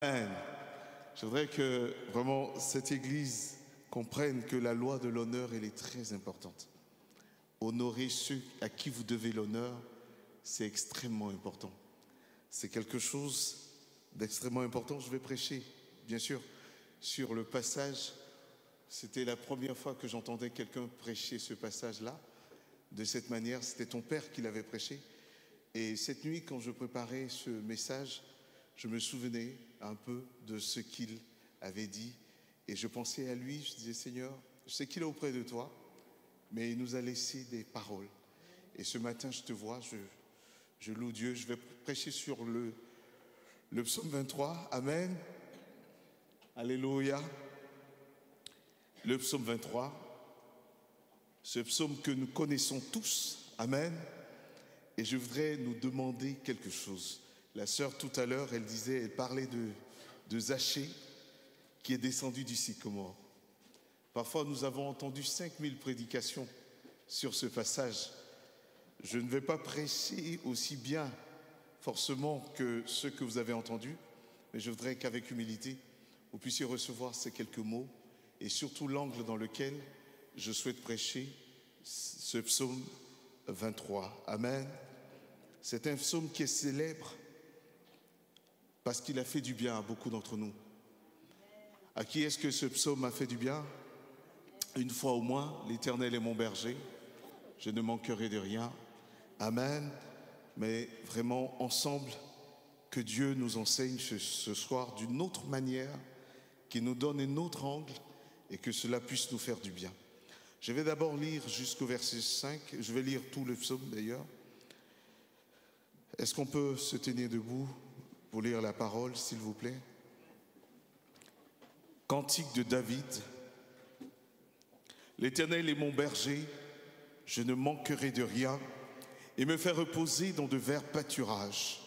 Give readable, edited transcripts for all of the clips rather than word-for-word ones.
Amen. Je voudrais que vraiment cette église comprenne que la loi de l'honneur, elle est très importante. Honorer ceux à qui vous devez l'honneur, c'est extrêmement important. C'est quelque chose d'extrêmement important. Je vais prêcher, bien sûr, sur le passage. C'était la première fois que j'entendais quelqu'un prêcher ce passage-là. De cette manière, c'était ton père qui l'avait prêché. Et cette nuit, quand je préparais ce message, je me souvenais un peu de ce qu'il avait dit. Et je pensais à lui, je disais, Seigneur, je sais qu'il est auprès de toi, mais il nous a laissé des paroles. Et ce matin, je te vois, je loue Dieu. Je vais prêcher sur le psaume 23. Amen. Alléluia. Le psaume 23. Ce psaume que nous connaissons tous. Amen. Et je voudrais nous demander quelque chose. La sœur tout à l'heure, elle parlait de Zachée qui est descendu du sycomore. Parfois nous avons entendu 5000 prédications sur ce passage. Je ne vais pas prêcher aussi bien forcément que ceux que vous avez entendus, mais je voudrais qu'avec humilité, vous puissiez recevoir ces quelques mots et surtout l'angle dans lequel je souhaite prêcher ce psaume 23. Amen. C'est un psaume qui est célèbre parce qu'il a fait du bien à beaucoup d'entre nous. À qui est-ce que ce psaume a fait du bien? Une fois au moins, l'Éternel est mon berger, je ne manquerai de rien. Amen. Mais vraiment ensemble, que Dieu nous enseigne ce soir d'une autre manière, qu'il nous donne un autre angle et que cela puisse nous faire du bien. Je vais d'abord lire jusqu'au verset 5, je vais lire tout le psaume d'ailleurs. Est-ce qu'on peut se tenir debout pour lire la parole, s'il vous plaît? Cantique de David. L'Éternel est mon berger, je ne manquerai de rien. Il me fait reposer dans de verts pâturages.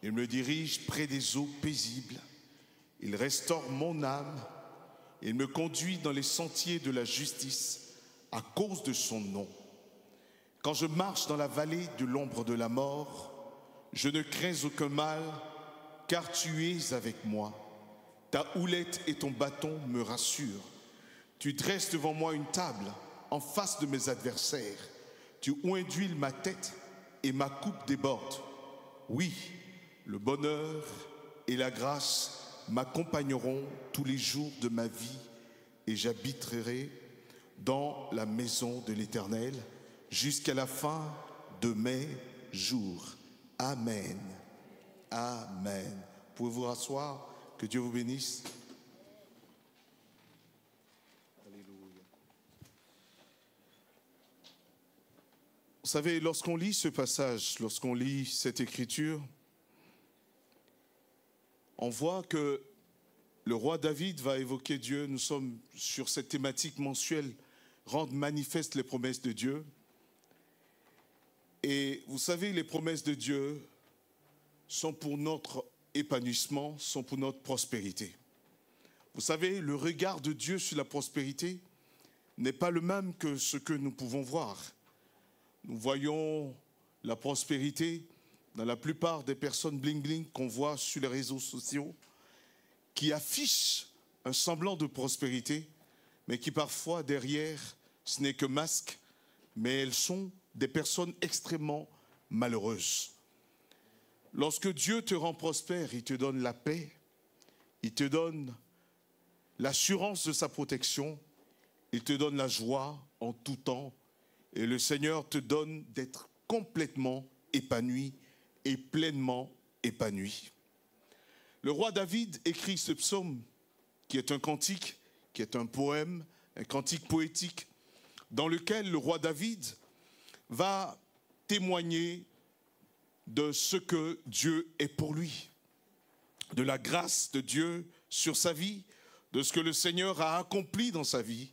Il me dirige près des eaux paisibles. Il restaure mon âme. Il me conduit dans les sentiers de la justice à cause de son nom. Quand je marche dans la vallée de l'ombre de la mort, je ne crains aucun mal, car tu es avec moi. Ta houlette et ton bâton me rassurent. Tu dresses devant moi une table en face de mes adversaires. Tu oins d'huile ma tête et ma coupe déborde. Oui, le bonheur et la grâce m'accompagneront tous les jours de ma vie et j'habiterai dans la maison de l'Éternel jusqu'à la fin de mes jours. Amen. Amen. Pouvez-vous vous rasseoir? Que Dieu vous bénisse. Alléluia. Vous savez, lorsqu'on lit ce passage, lorsqu'on lit cette écriture, on voit que le roi David va évoquer Dieu. Nous sommes sur cette thématique mensuelle, rendre manifestes les promesses de Dieu. Et vous savez, les promesses de Dieu sont pour notre épanouissement, sont pour notre prospérité. Vous savez, le regard de Dieu sur la prospérité n'est pas le même que ce que nous pouvons voir. Nous voyons la prospérité dans la plupart des personnes bling-bling qu'on voit sur les réseaux sociaux, qui affichent un semblant de prospérité, mais qui parfois derrière, ce n'est que masque, mais elles sont des personnes extrêmement malheureuses. Lorsque Dieu te rend prospère, il te donne la paix, il te donne l'assurance de sa protection, il te donne la joie en tout temps, et le Seigneur te donne d'être complètement épanoui et pleinement épanoui. Le roi David écrit ce psaume, qui est un cantique, qui est un poème, un cantique poétique, dans lequel le roi David va témoigner de ce que Dieu est pour lui, de la grâce de Dieu sur sa vie, de ce que le Seigneur a accompli dans sa vie,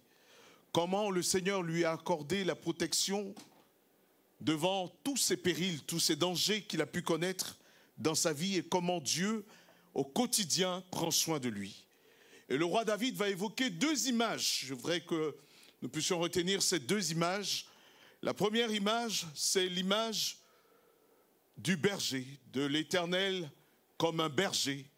comment le Seigneur lui a accordé la protection devant tous ces périls, tous ces dangers qu'il a pu connaître dans sa vie et comment Dieu, au quotidien, prend soin de lui. Et le roi David va évoquer deux images. Je voudrais que nous puissions retenir ces deux images. La première image, c'est l'image du berger, de l'Éternel comme un berger.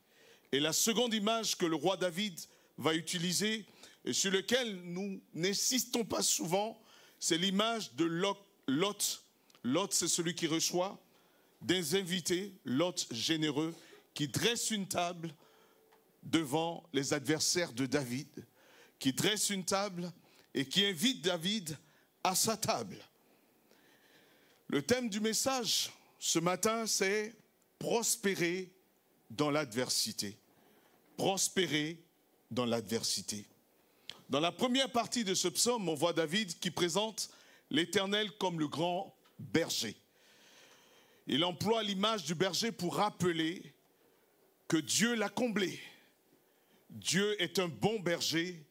Et la seconde image que le roi David va utiliser, et sur laquelle nous n'insistons pas souvent, c'est l'image de Lot. Lot, c'est celui qui reçoit des invités, Lot généreux, qui dresse une table devant les adversaires de David, qui dresse une table et qui invite David à sa table. Le thème du message ce matin, c'est prospérer dans l'adversité. Prospérer dans l'adversité. Dans la première partie de ce psaume, on voit David qui présente l'Éternel comme le grand berger. Il emploie l'image du berger pour rappeler que Dieu l'a comblé. Dieu est un bon berger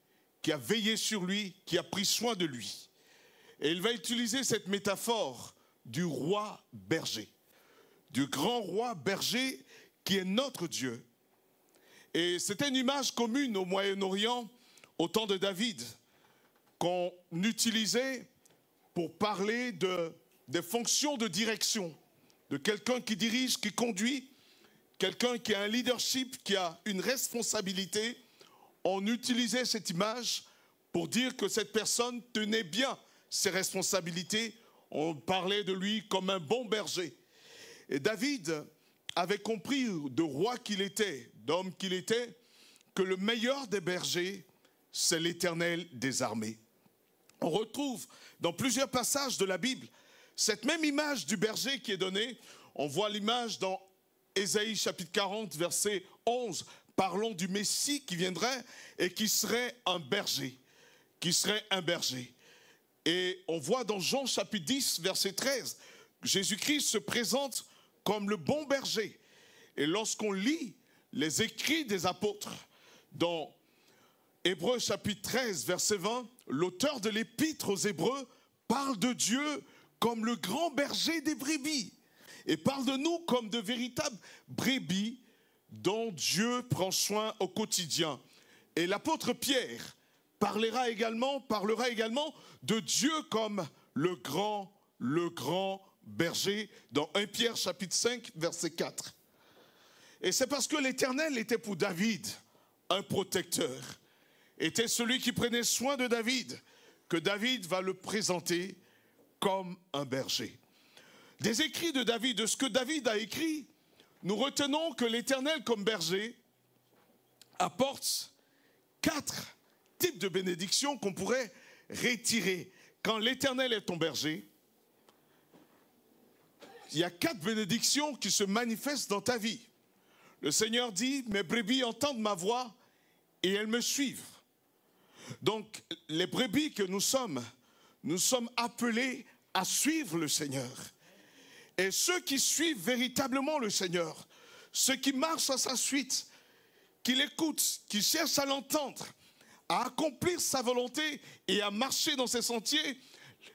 qui a veillé sur lui, qui a pris soin de lui. Et il va utiliser cette métaphore du roi berger, du grand roi berger qui est notre Dieu. Et c'était une image commune au Moyen-Orient au temps de David, qu'on utilisait pour parler des fonctions de direction, de quelqu'un qui dirige, qui conduit, quelqu'un qui a un leadership, qui a une responsabilité. On utilisait cette image pour dire que cette personne tenait bien ses responsabilités. On parlait de lui comme un bon berger. Et David avait compris, de roi qu'il était, d'homme qu'il était, que le meilleur des bergers, c'est l'Éternel des armées. On retrouve dans plusieurs passages de la Bible cette même image du berger qui est donnée. On voit l'image dans Ésaïe chapitre 40, verset 11, parlons du Messie qui viendrait et qui serait un berger. Qui serait un berger. Et on voit dans Jean chapitre 10, verset 13, Jésus-Christ se présente comme le bon berger. Et lorsqu'on lit les écrits des apôtres, dans Hébreux chapitre 13, verset 20, l'auteur de l'épître aux Hébreux parle de Dieu comme le grand berger des brebis. Et parle de nous comme de véritables brebis dont Dieu prend soin au quotidien. Et l'apôtre Pierre parlera également de Dieu comme le grand berger dans 1 Pierre chapitre 5 verset 4. Et c'est parce que l'Éternel était pour David un protecteur, était celui qui prenait soin de David, que David va le présenter comme un berger. Des écrits de David, de ce que David a écrit, nous retenons que l'Éternel comme berger apporte 4 types de bénédictions qu'on pourrait retirer. Quand l'Éternel est ton berger, il y a 4 bénédictions qui se manifestent dans ta vie. Le Seigneur dit, mes brebis entendent ma voix et elles me suivent. Donc, les brebis que nous sommes appelés à suivre le Seigneur. Et ceux qui suivent véritablement le Seigneur, ceux qui marchent à sa suite, qui l'écoutent, qui cherchent à l'entendre, à accomplir sa volonté et à marcher dans ses sentiers,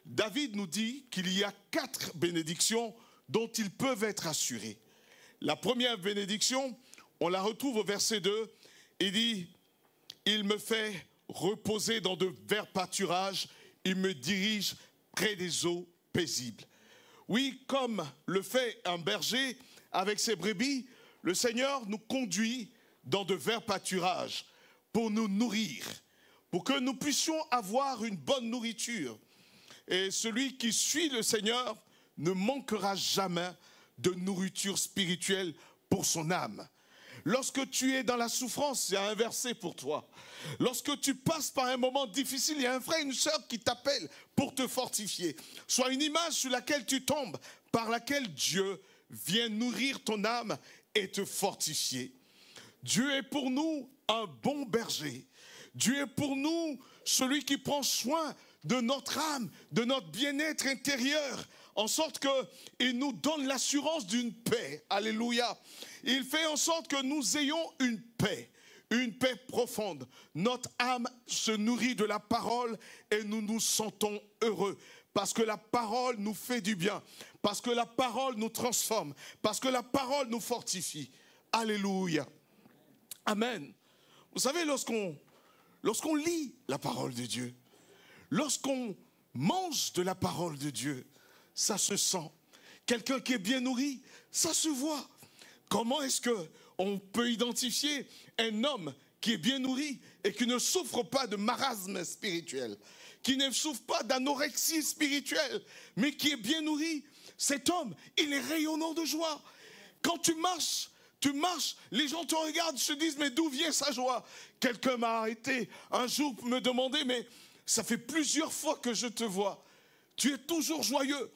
David nous dit qu'il y a 4 bénédictions dont ils peuvent être assurés. La première bénédiction, on la retrouve au verset 2, il dit, il me fait reposer dans de verts pâturages, il me dirige près des eaux paisibles. Oui, comme le fait un berger avec ses brebis, le Seigneur nous conduit dans de verts pâturages pour nous nourrir, pour que nous puissions avoir une bonne nourriture. Et celui qui suit le Seigneur ne manquera jamais de nourriture spirituelle pour son âme. Lorsque tu es dans la souffrance, il y a un verset pour toi. Lorsque tu passes par un moment difficile, il y a un frère, une sœur qui t'appelle pour te fortifier. Soit une image sur laquelle tu tombes, par laquelle Dieu vient nourrir ton âme et te fortifier. Dieu est pour nous un bon berger. Dieu est pour nous celui qui prend soin de notre âme, de notre bien-être intérieur, en sorte qu'il nous donne l'assurance d'une paix. Alléluia. Il fait en sorte que nous ayons une paix profonde. Notre âme se nourrit de la parole et nous nous sentons heureux. Parce que la parole nous fait du bien. Parce que la parole nous transforme. Parce que la parole nous fortifie. Alléluia. Amen. Vous savez, lorsqu'on lit la parole de Dieu, lorsqu'on mange de la parole de Dieu, ça se sent. Quelqu'un qui est bien nourri, ça se voit. Comment est-ce on peut identifier un homme qui est bien nourri et qui ne souffre pas de marasme spirituel, qui ne souffre pas d'anorexie spirituelle, mais qui est bien nourri. Cet homme, il est rayonnant de joie. Quand tu marches, les gens te regardent, se disent, mais d'où vient sa joie? Quelqu'un m'a arrêté un jour pour me demander, mais ça fait plusieurs fois que je te vois. Tu es toujours joyeux.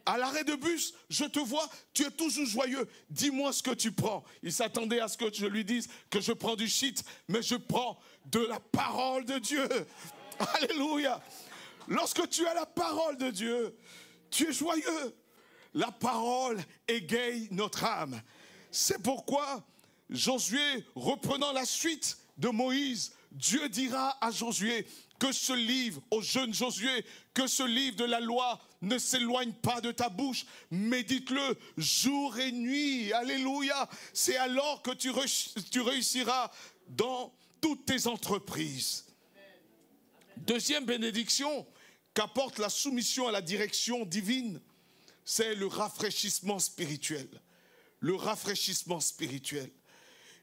À l'arrêt de bus, je te vois, tu es toujours joyeux. Dis-moi ce que tu prends. Il s'attendait à ce que je lui dise que je prends du shit, mais je prends de la parole de Dieu. Alléluia. Lorsque tu as la parole de Dieu, tu es joyeux. La parole égaye notre âme. C'est pourquoi Josué, reprenant la suite de Moïse, Dieu dira à Josué que ce livre, au jeune Josué, que ce livre de la loi ne s'éloigne pas de ta bouche. Médite-le jour et nuit. Alléluia. C'est alors que tu réussiras dans toutes tes entreprises. Deuxième bénédiction qu'apporte la soumission à la direction divine, c'est le rafraîchissement spirituel. Le rafraîchissement spirituel.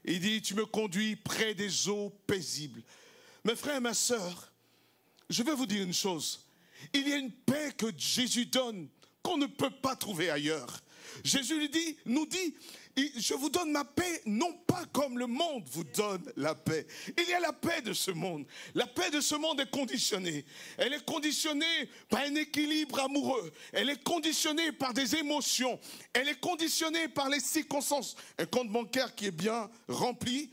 Il dit, tu me conduis près des eaux paisibles. Mes frères et mes sœurs, je vais vous dire une chose. Il y a une paix que Jésus donne qu'on ne peut pas trouver ailleurs. Jésus nous dit, je vous donne ma paix, non pas comme le monde vous donne la paix. Il y a la paix de ce monde. La paix de ce monde est conditionnée. Elle est conditionnée par un équilibre amoureux. Elle est conditionnée par des émotions. Elle est conditionnée par les circonstances. Un compte bancaire qui est bien rempli.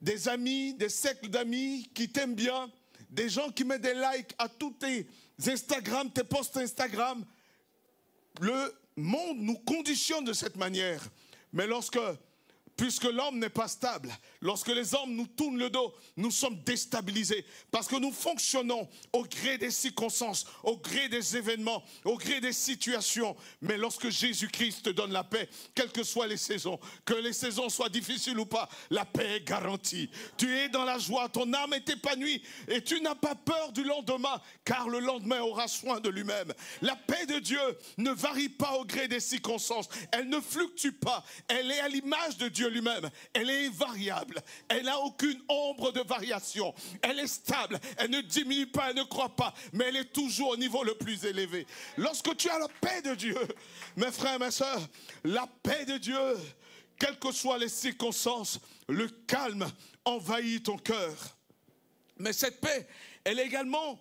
Des amis, des cercles d'amis qui t'aiment bien. Des gens qui mettent des likes à tous tes Instagram, tes posts Instagram. Le monde nous conditionne de cette manière. Mais puisque l'homme n'est pas stable, lorsque les hommes nous tournent le dos, nous sommes déstabilisés. Parce que nous fonctionnons au gré des circonstances, au gré des événements, au gré des situations. Mais lorsque Jésus-Christ te donne la paix, quelles que soient les saisons, que les saisons soient difficiles ou pas, la paix est garantie. Tu es dans la joie, ton âme est épanouie et tu n'as pas peur du lendemain, car le lendemain aura soin de lui-même. La paix de Dieu ne varie pas au gré des circonstances. Elle ne fluctue pas. Elle est à l'image de Dieu lui-même. Elle est invariable. Elle n'a aucune ombre de variation. Elle est stable. Elle ne diminue pas, elle ne croît pas. Mais elle est toujours au niveau le plus élevé. Lorsque tu as la paix de Dieu, mes frères et mes sœurs, la paix de Dieu, quelles que soient les circonstances, le calme envahit ton cœur. Mais cette paix, elle est également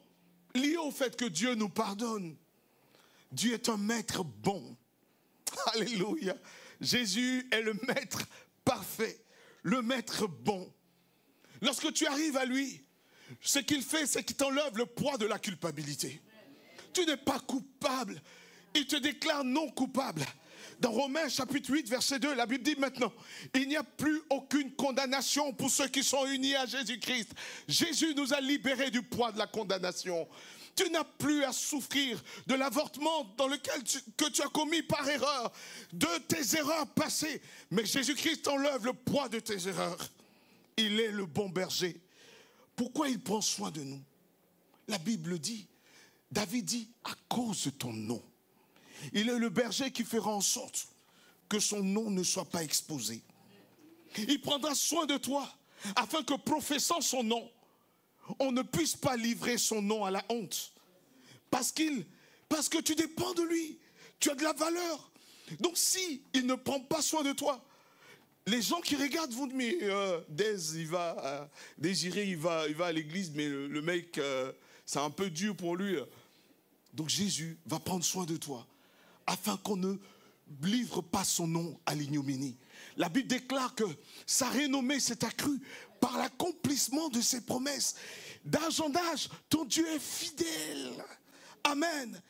liée au fait que Dieu nous pardonne. Dieu est un maître bon. Alléluia. Jésus est le maître parfait, le maître bon. Lorsque tu arrives à lui, ce qu'il fait, c'est qu'il t'enlève le poids de la culpabilité. Tu n'es pas coupable. Il te déclare non coupable. Dans Romains chapitre 8, verset 2, la Bible dit maintenant, il n'y a plus aucune condamnation pour ceux qui sont unis à Jésus-Christ. Jésus nous a libérés du poids de la condamnation. Tu n'as plus à souffrir de l'avortement que tu as commis par erreur, de tes erreurs passées. Mais Jésus-Christ enlève le poids de tes erreurs. Il est le bon berger. Pourquoi il prend soin de nous? La Bible dit, David dit, à cause de ton nom. Il est le berger qui fera en sorte que son nom ne soit pas exposé. Il prendra soin de toi afin que professant son nom, on ne puisse pas livrer son nom à la honte. Parce que tu dépends de lui. Tu as de la valeur. Donc si il ne prend pas soin de toi, les gens qui regardent vont dire, mais Désiré, il va à l'église, mais le mec, c'est un peu dur pour lui. Donc Jésus va prendre soin de toi, afin qu'on ne livre pas son nom à l'ignominie. La Bible déclare que sa renommée s'est accrue par l'accomplissement de ses promesses. D'âge en âge, ton Dieu est fidèle. Amen.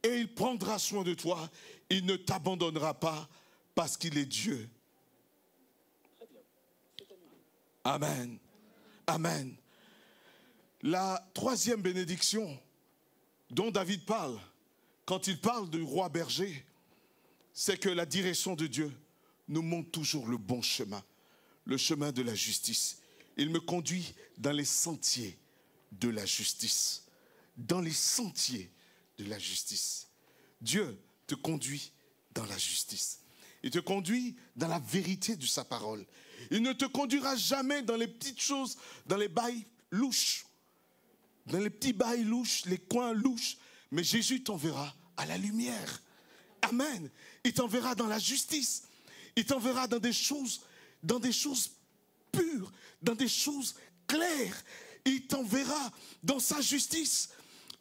Et il prendra soin de toi. Il ne t'abandonnera pas parce qu'il est Dieu. Amen. Amen. La troisième bénédiction dont David parle, quand il parle du roi berger, c'est que la direction de Dieu nous montre toujours le bon chemin, le chemin de la justice. Il me conduit dans les sentiers de la justice. Dans les sentiers de la justice. Dieu te conduit dans la justice. Il te conduit dans la vérité de sa parole. Il ne te conduira jamais dans les petites choses, dans les bails louches, dans les petits bails louches, les coins louches. Mais Jésus t'enverra à la lumière. Amen. Il t'enverra dans la justice. Il t'enverra dans des choses pures, dans des choses claires. Il t'enverra dans sa justice.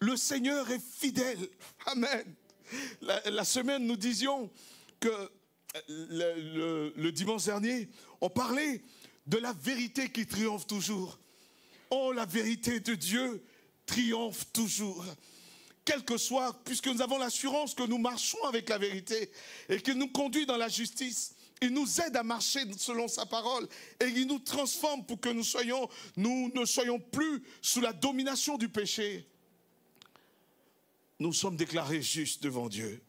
Le Seigneur est fidèle. Amen. La semaine, nous disions que le dimanche dernier, on parlait de la vérité qui triomphe toujours. Oh, la vérité de Dieu triomphe toujours. Quel que soit, puisque nous avons l'assurance que nous marchons avec la vérité et qu'il nous conduit dans la justice. Il nous aide à marcher selon sa parole et il nous transforme pour que nous ne soyons plus sous la domination du péché. Nous sommes déclarés justes devant Dieu.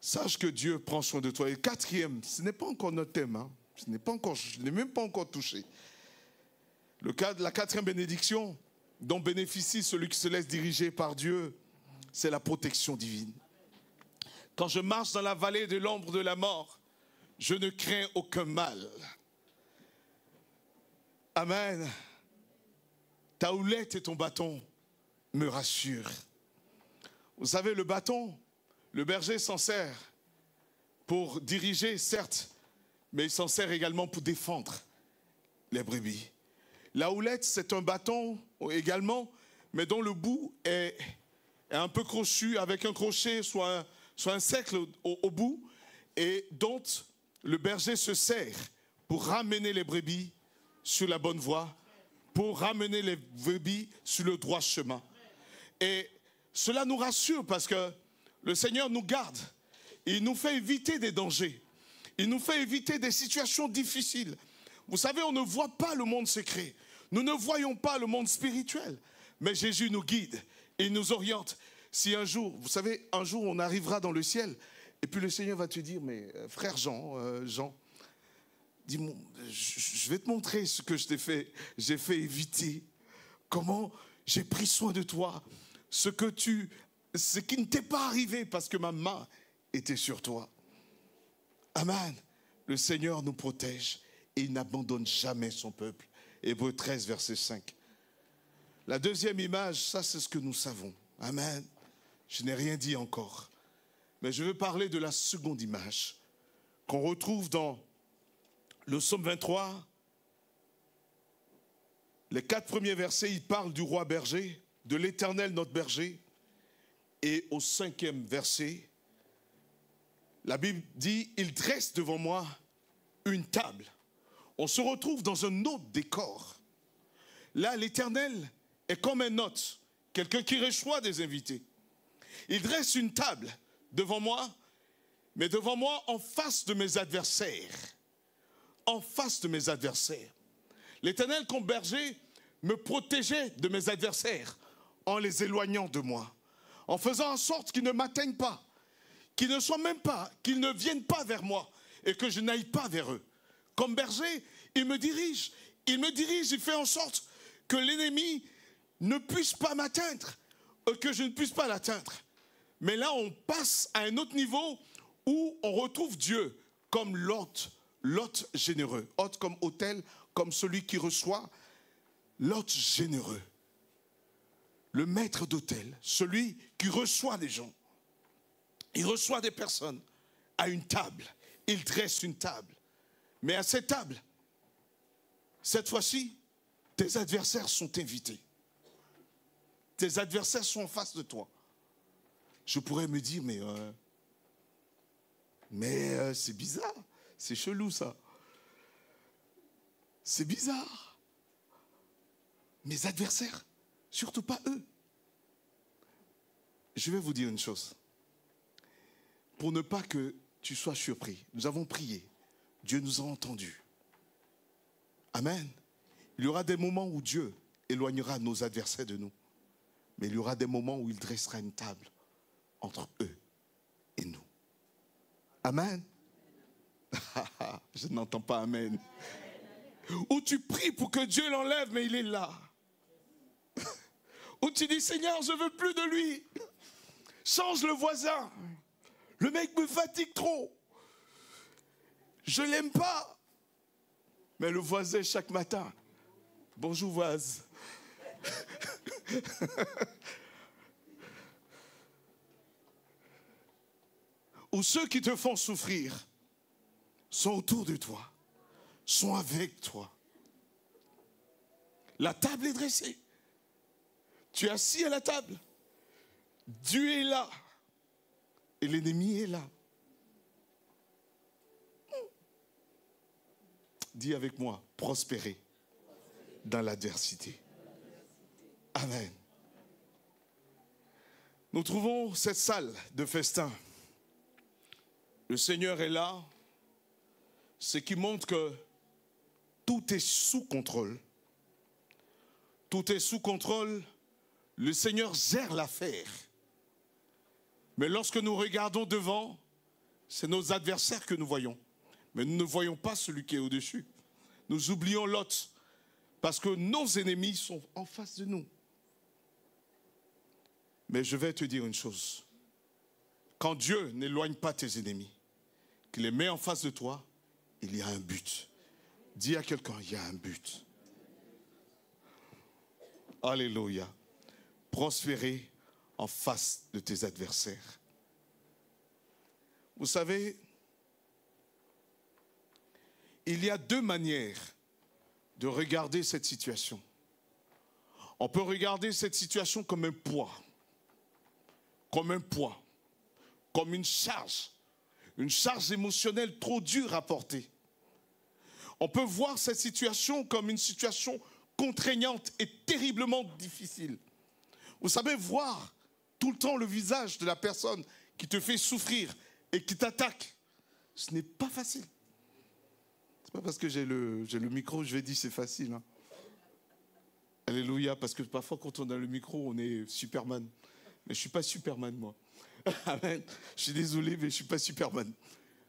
Sache que Dieu prend soin de toi. Et quatrième, ce n'est pas encore notre thème, hein. Je n'ai même pas encore touché. La quatrième bénédiction dont bénéficie celui qui se laisse diriger par Dieu, c'est la protection divine. Quand je marche dans la vallée de l'ombre de la mort, je ne crains aucun mal. Amen. Ta houlette et ton bâton me rassurent. Vous savez, le bâton, le berger s'en sert pour diriger, certes, mais il s'en sert également pour défendre les brebis. La houlette, c'est un bâton également, mais dont le bout est un peu crochu, avec un crochet, soit un cercle au bout, et dont le berger se sert pour ramener les brebis sur la bonne voie, pour ramener les brebis sur le droit chemin. Et cela nous rassure parce que le Seigneur nous garde. Il nous fait éviter des dangers. Il nous fait éviter des situations difficiles. Vous savez, on ne voit pas le monde secret. Nous ne voyons pas le monde spirituel. Mais Jésus nous guide et il nous oriente. Si un jour, vous savez, un jour on arrivera dans le ciel et puis le Seigneur va te dire, mais frère Jean, dis-moi, je vais te montrer ce que j'ai fait éviter. Comment j'ai pris soin de toi. Ce qui ne t'est pas arrivé parce que ma main était sur toi. Amen. Le Seigneur nous protège et il n'abandonne jamais son peuple. Hébreux 13, verset 5. La deuxième image, ça c'est ce que nous savons. Amen. Je n'ai rien dit encore. Mais je veux parler de la seconde image qu'on retrouve dans le psaume 23. Les 4 premiers versets, il parle du roi berger, de l'Éternel notre berger. Et au 5e verset, la Bible dit, il dresse devant moi une table. On se retrouve dans un autre décor. Là, l'Éternel est comme un hôte, quelqu'un qui reçoit des invités. Il dresse une table devant moi, mais devant moi en face de mes adversaires. En face de mes adversaires. L'Éternel comme berger me protégeait de mes adversaires en les éloignant de moi. En faisant en sorte qu'ils ne m'atteignent pas, qu'ils ne viennent pas vers moi et que je n'aille pas vers eux. Comme berger, il me dirige, il fait en sorte que l'ennemi ne puisse pas m'atteindre, que je ne puisse pas l'atteindre. Mais là, on passe à un autre niveau où on retrouve Dieu comme l'hôte généreux. Hôte comme autel, comme celui qui reçoit, l'hôte généreux. Le maître d'hôtel, celui qui reçoit des gens. Il reçoit des personnes à une table. Il dresse une table. Mais à cette table, cette fois-ci, tes adversaires sont invités. Tes adversaires sont en face de toi. Je pourrais me dire, mais c'est bizarre, c'est chelou ça. C'est bizarre. Mes adversaires, surtout pas eux. Je vais vous dire une chose. Pour ne pas que tu sois surpris, nous avons prié. Dieu nous a entendus. Amen. Il y aura des moments où Dieu éloignera nos adversaires de nous. Mais il y aura des moments où il dressera une table entre eux et nous. Amen. Je n'entends pas amen. Où tu pries pour que Dieu l'enlève, mais il est là. Où tu dis, Seigneur, je ne veux plus de lui. Change le voisin. Le mec me fatigue trop. Je ne l'aime pas. Mais le voisin chaque matin. Bonjour voise. Ou ceux qui te font souffrir sont autour de toi, sont avec toi. La table est dressée. Tu es assis à la table. Dieu est là. Et l'ennemi est là. Dis avec moi, prospérer dans l'adversité. Amen. Nous trouvons cette salle de festin. Le Seigneur est là. Ce qui montre que tout est sous contrôle. Tout est sous contrôle. Le Seigneur gère l'affaire. Mais lorsque nous regardons devant, c'est nos adversaires que nous voyons. Mais nous ne voyons pas celui qui est au-dessus. Nous oublions l'autre. Parce que nos ennemis sont en face de nous. Mais je vais te dire une chose. Quand Dieu n'éloigne pas tes ennemis, qu'il les met en face de toi, il y a un but. Dis à quelqu'un, il y a un but. Alléluia. Prospérer en face de tes adversaires. Vous savez, il y a deux manières de regarder cette situation. On peut regarder cette situation comme un poids, comme une charge émotionnelle trop dure à porter. On peut voir cette situation comme une situation contraignante et terriblement difficile. Vous savez, voir tout le temps le visage de la personne qui te fait souffrir et qui t'attaque, ce n'est pas facile. C'est pas parce que j'ai le micro, je vais dire c'est facile. Hein. Alléluia, parce que parfois quand on a le micro, on est Superman. Mais je ne suis pas Superman, moi. Amen. Je suis désolé, mais je ne suis pas Superman.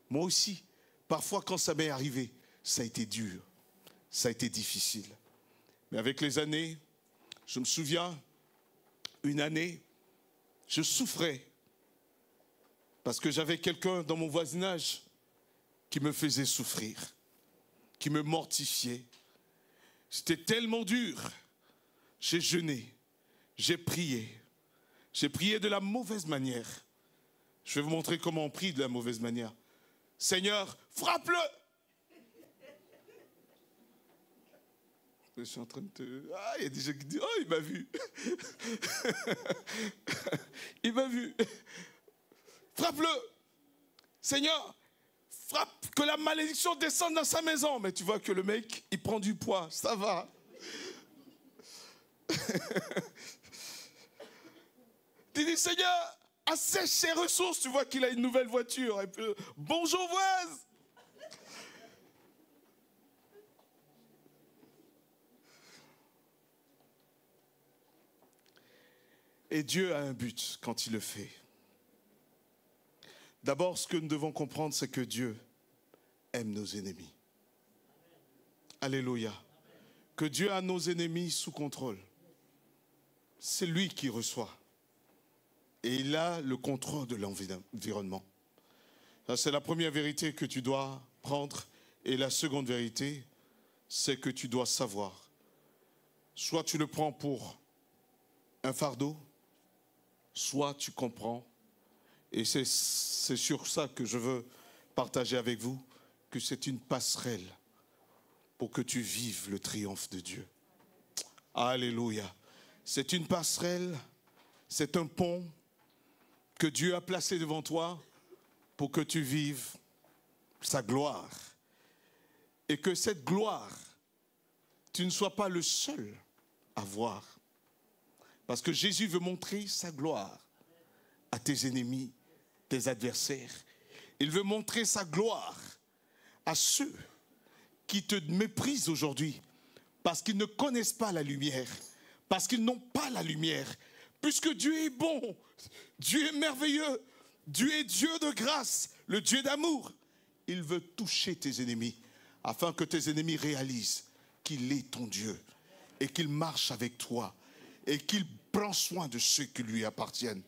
Moi aussi, parfois quand ça m'est arrivé, ça a été dur, ça a été difficile. Mais avec les années, je me souviens, une année, je souffrais parce que j'avais quelqu'un dans mon voisinage qui me faisait souffrir, qui me mortifiait. C'était tellement dur. J'ai jeûné, j'ai prié de la mauvaise manière. Je vais vous montrer comment on prie de la mauvaise manière. Seigneur, frappe-le! Je suis en train de te... Ah, il y a des gens qui disent, oh, il m'a vu. Il m'a vu. Frappe-le. Seigneur, frappe, que la malédiction descende dans sa maison. Mais tu vois que le mec, il prend du poids. Ça va. Tu dis, Seigneur, assèche ses ressources. Tu vois qu'il a une nouvelle voiture. Et puis, bonjour, voise. Et Dieu a un but quand il le fait. D'abord, ce que nous devons comprendre, c'est que Dieu aime nos ennemis. Alléluia. Que Dieu a nos ennemis sous contrôle. C'est lui qui reçoit. Et il a le contrôle de l'environnement. Ça, c'est la première vérité que tu dois prendre. Et la seconde vérité, c'est que tu dois savoir. Soit tu le prends pour un fardeau, soit tu comprends, et c'est sur ça que je veux partager avec vous, que c'est une passerelle pour que tu vives le triomphe de Dieu. Alléluia. C'est une passerelle, c'est un pont que Dieu a placé devant toi pour que tu vives sa gloire. Et que cette gloire, tu ne sois pas le seul à voir. Parce que Jésus veut montrer sa gloire à tes ennemis, tes adversaires. Il veut montrer sa gloire à ceux qui te méprisent aujourd'hui parce qu'ils ne connaissent pas la lumière, parce qu'ils n'ont pas la lumière. Puisque Dieu est bon, Dieu est merveilleux, Dieu est Dieu de grâce, le Dieu d'amour. Il veut toucher tes ennemis afin que tes ennemis réalisent qu'il est ton Dieu et qu'il marche avec toi et qu'il prend soin de ceux qui lui appartiennent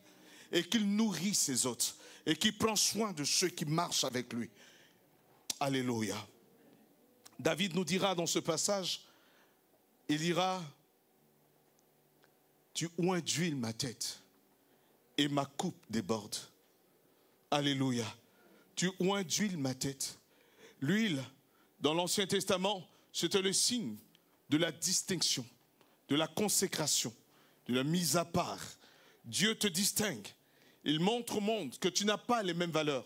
et qu'il nourrit ses autres et qu'il prend soin de ceux qui marchent avec lui. Alléluia. David nous dira dans ce passage, il dira, tu oins d'huile ma tête et ma coupe déborde. Alléluia. Tu oins d'huile ma tête. L'huile, dans l'Ancien Testament, c'était le signe de la distinction, de la consécration, de la mise à part. Dieu te distingue. Il montre au monde que tu n'as pas les mêmes valeurs.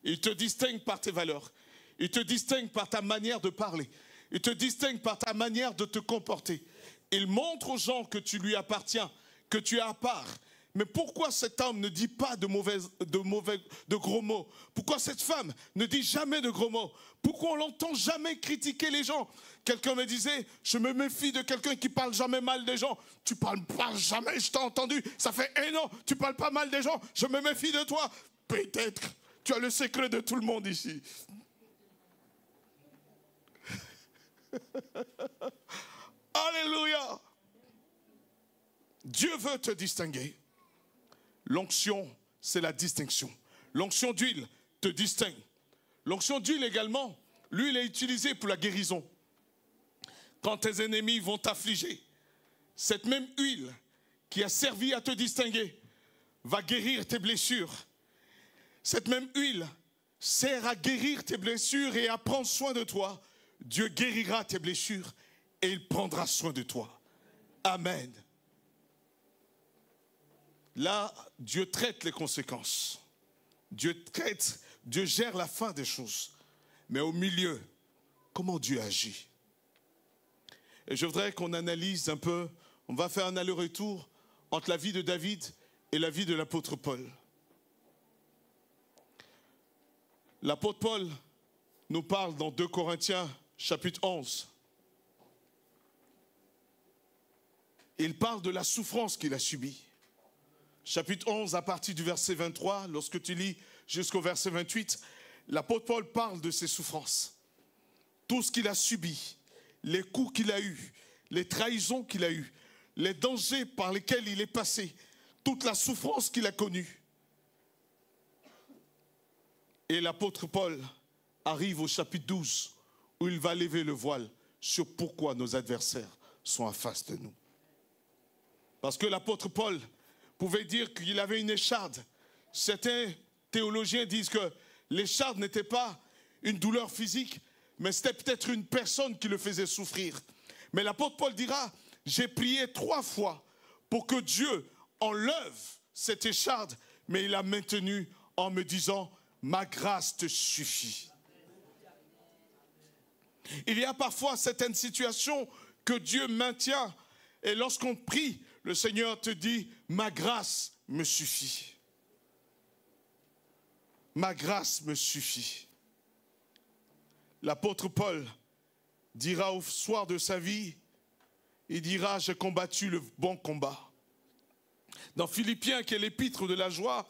Il te distingue par tes valeurs. Il te distingue par ta manière de parler. Il te distingue par ta manière de te comporter. Il montre aux gens que tu lui appartiens, que tu es à part. Mais pourquoi cet homme ne dit pas de gros mots? Pourquoi cette femme ne dit jamais de gros mots? Pourquoi on l'entend jamais critiquer les gens? Quelqu'un me disait, je me méfie de quelqu'un qui parle jamais mal des gens. Tu parles pas jamais, je t'ai entendu, ça fait 1 an, tu parles pas mal des gens, je me méfie de toi. Peut-être, tu as le secret de tout le monde ici. Alléluia. Dieu veut te distinguer. L'onction, c'est la distinction. L'onction d'huile te distingue. L'onction d'huile également, l'huile est utilisée pour la guérison. Quand tes ennemis vont t'affliger, cette même huile qui a servi à te distinguer va guérir tes blessures. Cette même huile sert à guérir tes blessures et à prendre soin de toi. Dieu guérira tes blessures et il prendra soin de toi. Amen. Là, Dieu traite les conséquences. Dieu gère la fin des choses. Mais au milieu, comment Dieu agit? Et je voudrais qu'on analyse un peu, on va faire un aller-retour entre la vie de David et la vie de l'apôtre Paul. L'apôtre Paul nous parle dans 2 Corinthiens chapitre 11. Il parle de la souffrance qu'il a subie. Chapitre 11, à partir du verset 23, lorsque tu lis jusqu'au verset 28, l'apôtre Paul parle de ses souffrances. Tout ce qu'il a subi, les coups qu'il a eus, les trahisons qu'il a eues, les dangers par lesquels il est passé, toute la souffrance qu'il a connue. Et l'apôtre Paul arrive au chapitre 12, où il va lever le voile sur pourquoi nos adversaires sont en face de nous. Parce que l'apôtre Paul pouvait dire qu'il avait une écharde. Certains théologiens disent que l'écharde n'était pas une douleur physique, mais c'était peut-être une personne qui le faisait souffrir. Mais l'apôtre Paul dira, j'ai prié 3 fois pour que Dieu enlève cette écharde, mais il a maintenu en me disant, ma grâce te suffit. Il y a parfois certaines situations que Dieu maintient, et lorsqu'on prie, le Seigneur te dit, ma grâce me suffit. Ma grâce me suffit. L'apôtre Paul dira au soir de sa vie, il dira, j'ai combattu le bon combat. Dans Philippiens, qui est l'épître de la joie,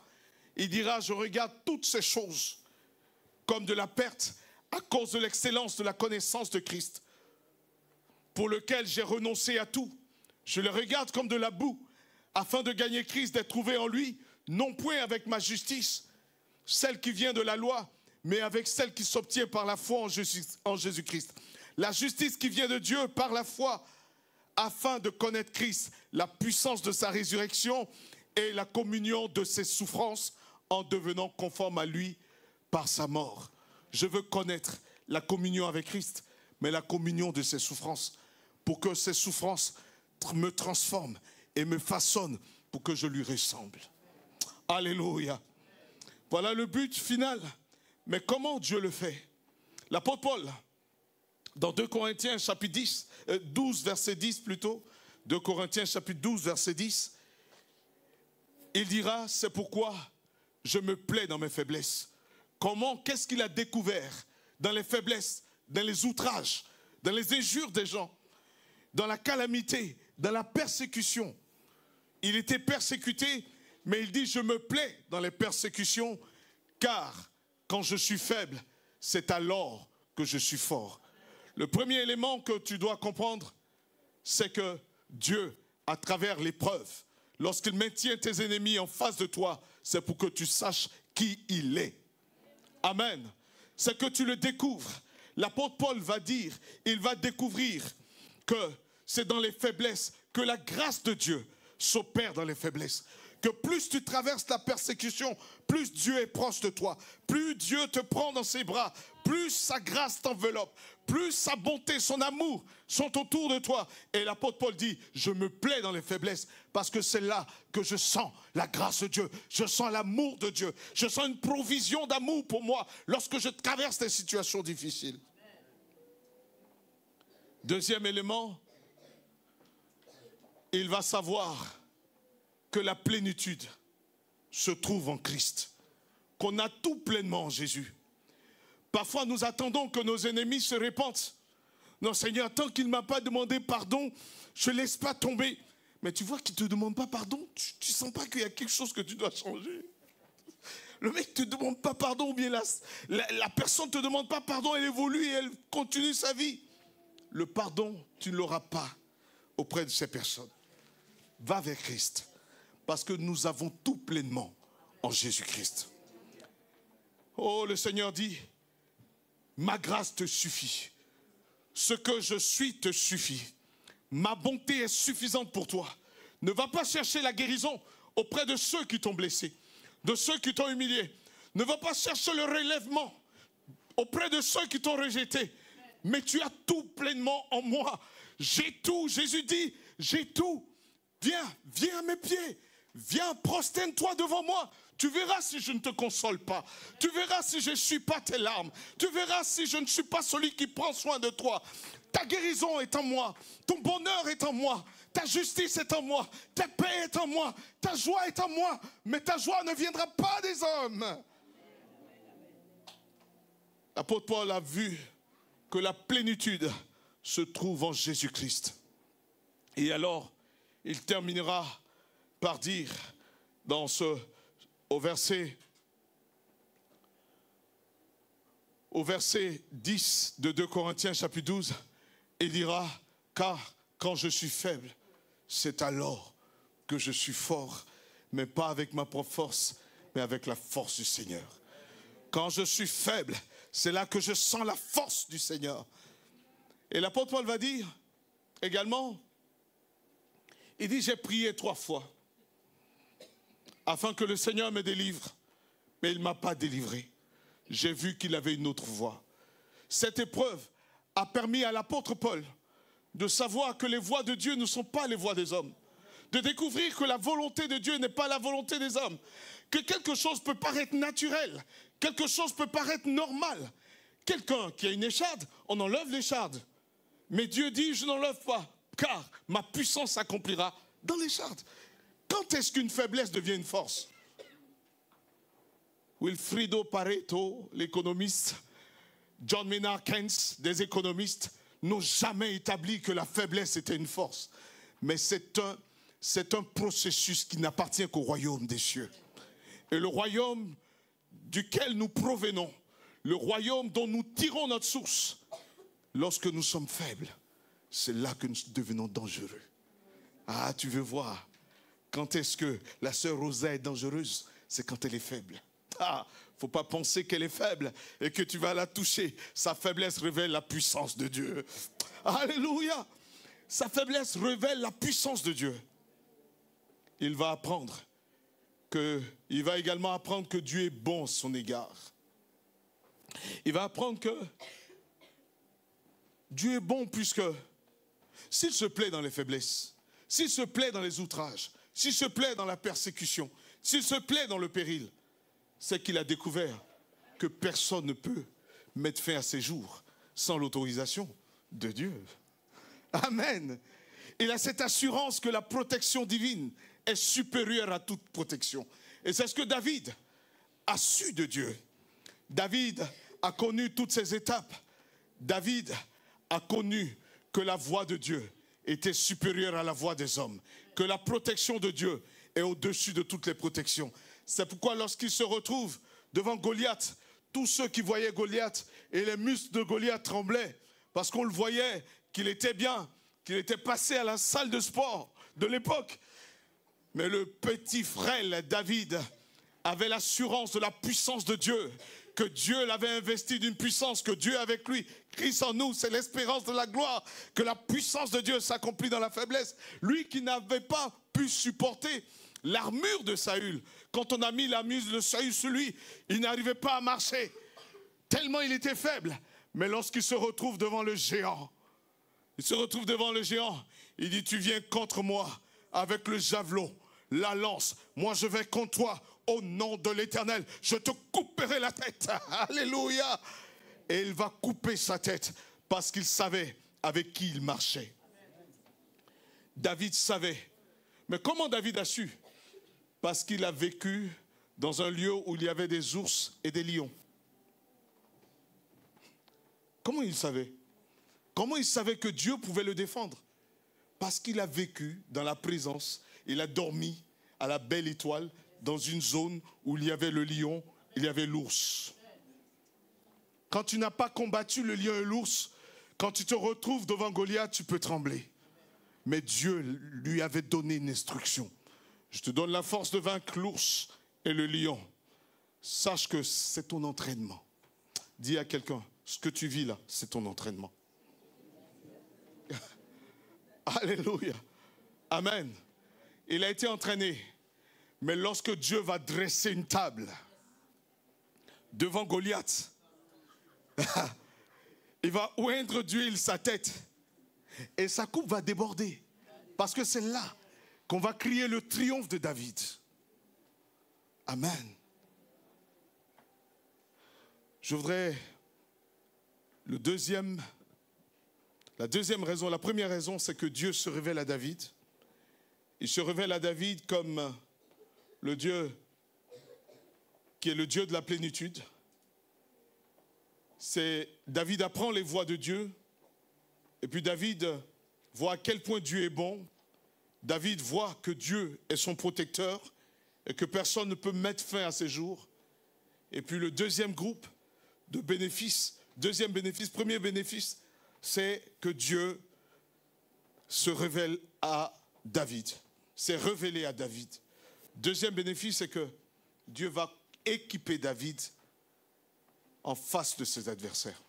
il dira, je regarde toutes ces choses comme de la perte à cause de l'excellence de la connaissance de Christ, pour lequel j'ai renoncé à tout. Je le regarde comme de la boue, afin de gagner Christ, d'être trouvé en lui, non point avec ma justice, celle qui vient de la loi, mais avec celle qui s'obtient par la foi en Jésus-Christ. La justice qui vient de Dieu par la foi, afin de connaître Christ, la puissance de sa résurrection et la communion de ses souffrances, en devenant conforme à lui par sa mort. Je veux connaître la communion avec Christ, mais la communion de ses souffrances, pour que ces souffrances me transforme et me façonne pour que je lui ressemble. Alléluia. Voilà le but final. Mais comment Dieu le fait? L'apôtre Paul, dans 2 Corinthiens chapitre 12, verset 10 plutôt, 2 Corinthiens chapitre 12, verset 10, il dira, c'est pourquoi je me plais dans mes faiblesses. Comment, qu'est-ce qu'il a découvert dans les faiblesses, dans les outrages, dans les injures des gens, dans la calamité, dans la persécution. Il était persécuté, mais il dit, je me plais dans les persécutions, car quand je suis faible, c'est alors que je suis fort. Le premier élément que tu dois comprendre, c'est que Dieu, à travers l'épreuve, lorsqu'il maintient tes ennemis en face de toi, c'est pour que tu saches qui il est. Amen. c'est que tu le découvres. L'apôtre Paul va dire, il va découvrir que c'est dans les faiblesses que la grâce de Dieu s'opère dans les faiblesses. Que plus tu traverses la persécution, plus Dieu est proche de toi, plus Dieu te prend dans ses bras, plus sa grâce t'enveloppe, plus sa bonté, son amour sont autour de toi. Et l'apôtre Paul dit, je me plais dans les faiblesses parce que c'est là que je sens la grâce de Dieu, je sens l'amour de Dieu, je sens une provision d'amour pour moi lorsque je traverse des situations difficiles. Deuxième élément, il va savoir que la plénitude se trouve en Christ, qu'on a tout pleinement en Jésus. Parfois, nous attendons que nos ennemis se repentent. Non, Seigneur, tant qu'il ne m'a pas demandé pardon, je ne laisse pas tomber. Mais tu vois qu'il ne te demande pas pardon, tu ne sens pas qu'il y a quelque chose que tu dois changer. Le mec ne te demande pas pardon, ou bien la personne ne te demande pas pardon, elle évolue et elle continue sa vie. Le pardon, tu ne l'auras pas auprès de ces personnes. Va vers Christ. Parce que nous avons tout pleinement en Jésus-Christ. Oh, le Seigneur dit, ma grâce te suffit. Ce que je suis te suffit. Ma bonté est suffisante pour toi. Ne va pas chercher la guérison auprès de ceux qui t'ont blessé, de ceux qui t'ont humilié. Ne va pas chercher le relèvement auprès de ceux qui t'ont rejeté. Mais tu as tout pleinement en moi. J'ai tout. Jésus dit, j'ai tout. Viens à mes pieds. Viens, prosterne-toi devant moi. Tu verras si je ne te console pas. Tu verras si je ne suis pas tes larmes. Tu verras si je ne suis pas celui qui prend soin de toi. Ta guérison est en moi. Ton bonheur est en moi. Ta justice est en moi. Ta paix est en moi. Ta joie est en moi. Mais ta joie ne viendra pas des hommes. L'apôtre Paul a vu que la plénitude se trouve en Jésus-Christ. Et alors, il terminera par dire au verset 10 de 2 Corinthiens chapitre 12, il dira, car quand je suis faible, c'est alors que je suis fort, mais pas avec ma propre force, mais avec la force du Seigneur. Quand je suis faible, c'est là que je sens la force du Seigneur. Et l'apôtre Paul va dire également, il dit, j'ai prié 3 fois afin que le Seigneur me délivre, mais il ne m'a pas délivré. J'ai vu qu'il avait une autre voie. Cette épreuve a permis à l'apôtre Paul de savoir que les voies de Dieu ne sont pas les voies des hommes, de découvrir que la volonté de Dieu n'est pas la volonté des hommes, que quelque chose peut paraître naturel, quelque chose peut paraître normal. Quelqu'un qui a une écharde, on enlève l'écharde. Mais Dieu dit, je n'enlève pas, car ma puissance s'accomplira dans l'écharde. Quand est-ce qu'une faiblesse devient une force? Wilfrido Pareto, l'économiste, John Maynard Keynes, des économistes, n'ont jamais établi que la faiblesse était une force. Mais c'est un processus qui n'appartient qu'au royaume des cieux. Et le royaume duquel nous provenons, le royaume dont nous tirons notre source, lorsque nous sommes faibles, c'est là que nous devenons dangereux. Ah, tu veux voir, quand est-ce que la sœur Rosa est dangereuse? C'est quand elle est faible. Ah, faut pas penser qu'elle est faible et que tu vas la toucher. Sa faiblesse révèle la puissance de Dieu. Alléluia! Sa faiblesse révèle la puissance de Dieu. Il va également apprendre que Dieu est bon à son égard. Il va apprendre que Dieu est bon puisque s'il se plaît dans les faiblesses, s'il se plaît dans les outrages, s'il se plaît dans la persécution, s'il se plaît dans le péril, c'est qu'il a découvert que personne ne peut mettre fin à ses jours sans l'autorisation de Dieu. Amen. Il a cette assurance que la protection divine est supérieure à toute protection. Et c'est ce que David a su de Dieu. David a connu toutes ces étapes. David a connu que la voix de Dieu était supérieure à la voix des hommes, que la protection de Dieu est au-dessus de toutes les protections. C'est pourquoi lorsqu'il se retrouve devant Goliath, tous ceux qui voyaient Goliath et les muscles de Goliath tremblaient parce qu'on le voyait qu'il était bien, qu'il était passé à la salle de sport de l'époque. Mais le petit frêle David avait l'assurance de la puissance de Dieu, que Dieu l'avait investi d'une puissance, que Dieu est avec lui. Christ en nous, c'est l'espérance de la gloire, que la puissance de Dieu s'accomplit dans la faiblesse. Lui qui n'avait pas pu supporter l'armure de Saül, quand on a mis l'armure de Saül sur lui, il n'arrivait pas à marcher, tellement il était faible. Mais lorsqu'il se retrouve devant le géant, il dit, tu viens contre moi avec le javelot, la lance, moi je vais contre toi au nom de l'Éternel, je te couperai la tête. Alléluia. Et il va couper sa tête parce qu'il savait avec qui il marchait. David savait. Mais comment David a su? Parce qu'il a vécu dans un lieu où il y avait des ours et des lions. Comment il savait? Comment il savait que Dieu pouvait le défendre? Parce qu'il a vécu dans la présence, il a dormi à la belle étoile dans une zone où il y avait le lion, il y avait l'ours. Quand tu n'as pas combattu le lion et l'ours, quand tu te retrouves devant Goliath, tu peux trembler. Mais Dieu lui avait donné une instruction. Je te donne la force de vaincre l'ours et le lion. Sache que c'est ton entraînement. Dis à quelqu'un, ce que tu vis là, c'est ton entraînement. Alléluia. Amen. Il a été entraîné. Mais lorsque Dieu va dresser une table devant Goliath, il va oindre d'huile sa tête et sa coupe va déborder. Parce que c'est là qu'on va crier le triomphe de David. Amen. Je voudrais la deuxième raison, la première raison, c'est que Dieu se révèle à David. Il se révèle à David comme le Dieu qui est le Dieu de la plénitude. David apprend les voies de Dieu. Et puis David voit à quel point Dieu est bon. David voit que Dieu est son protecteur et que personne ne peut mettre fin à ses jours. Et puis le deuxième groupe de bénéfices, premier bénéfice, c'est que Dieu se révèle à David. C'est révélé à David. Deuxième bénéfice, c'est que Dieu va équiper David en face de ses adversaires.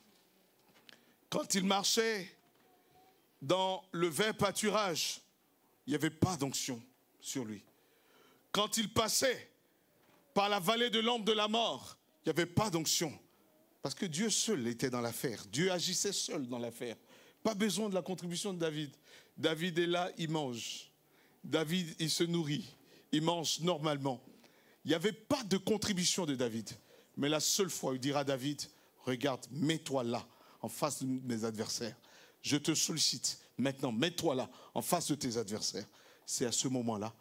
Quand il marchait dans le vert pâturage, il n'y avait pas d'onction sur lui. Quand il passait par la vallée de l'ombre de la mort, il n'y avait pas d'onction. Parce que Dieu seul était dans l'affaire. Dieu agissait seul dans l'affaire. Pas besoin de la contribution de David. David est là, il mange. David, il se nourrit. Il mange normalement. Il n'y avait pas de contribution de David. Mais la seule fois, il dira à David, regarde, mets-toi là, en face de mes adversaires. Je te sollicite. Maintenant, mets-toi là, en face de tes adversaires. C'est à ce moment-là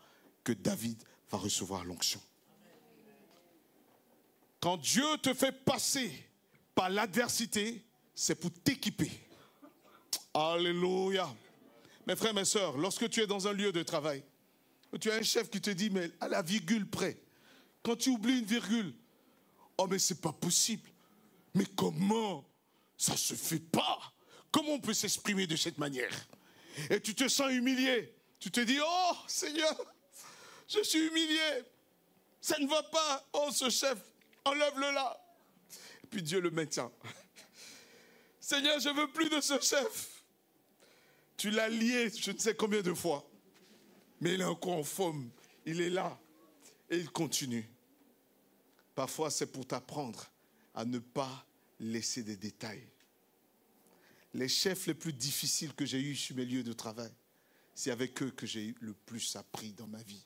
que David va recevoir l'onction. Quand Dieu te fait passer par l'adversité, c'est pour t'équiper. Alléluia. Mes frères, mes sœurs, lorsque tu es dans un lieu de travail, tu as un chef qui te dit, mais à la virgule près, quand tu oublies une virgule, oh mais c'est pas possible. Mais comment? Ça se fait pas. Comment on peut s'exprimer de cette manière? Et tu te sens humilié. Tu te dis, oh Seigneur, je suis humilié. Ça ne va pas. Oh ce chef, enlève-le là. Et puis Dieu le maintient. Seigneur, je ne veux plus de ce chef. Tu l'as lié je ne sais combien de fois. Mais il est encore en forme. Il est là. Et il continue. Parfois, c'est pour t'apprendre à ne pas laisser des détails. Les chefs les plus difficiles que j'ai eus sur mes lieux de travail, c'est avec eux que j'ai le plus appris dans ma vie.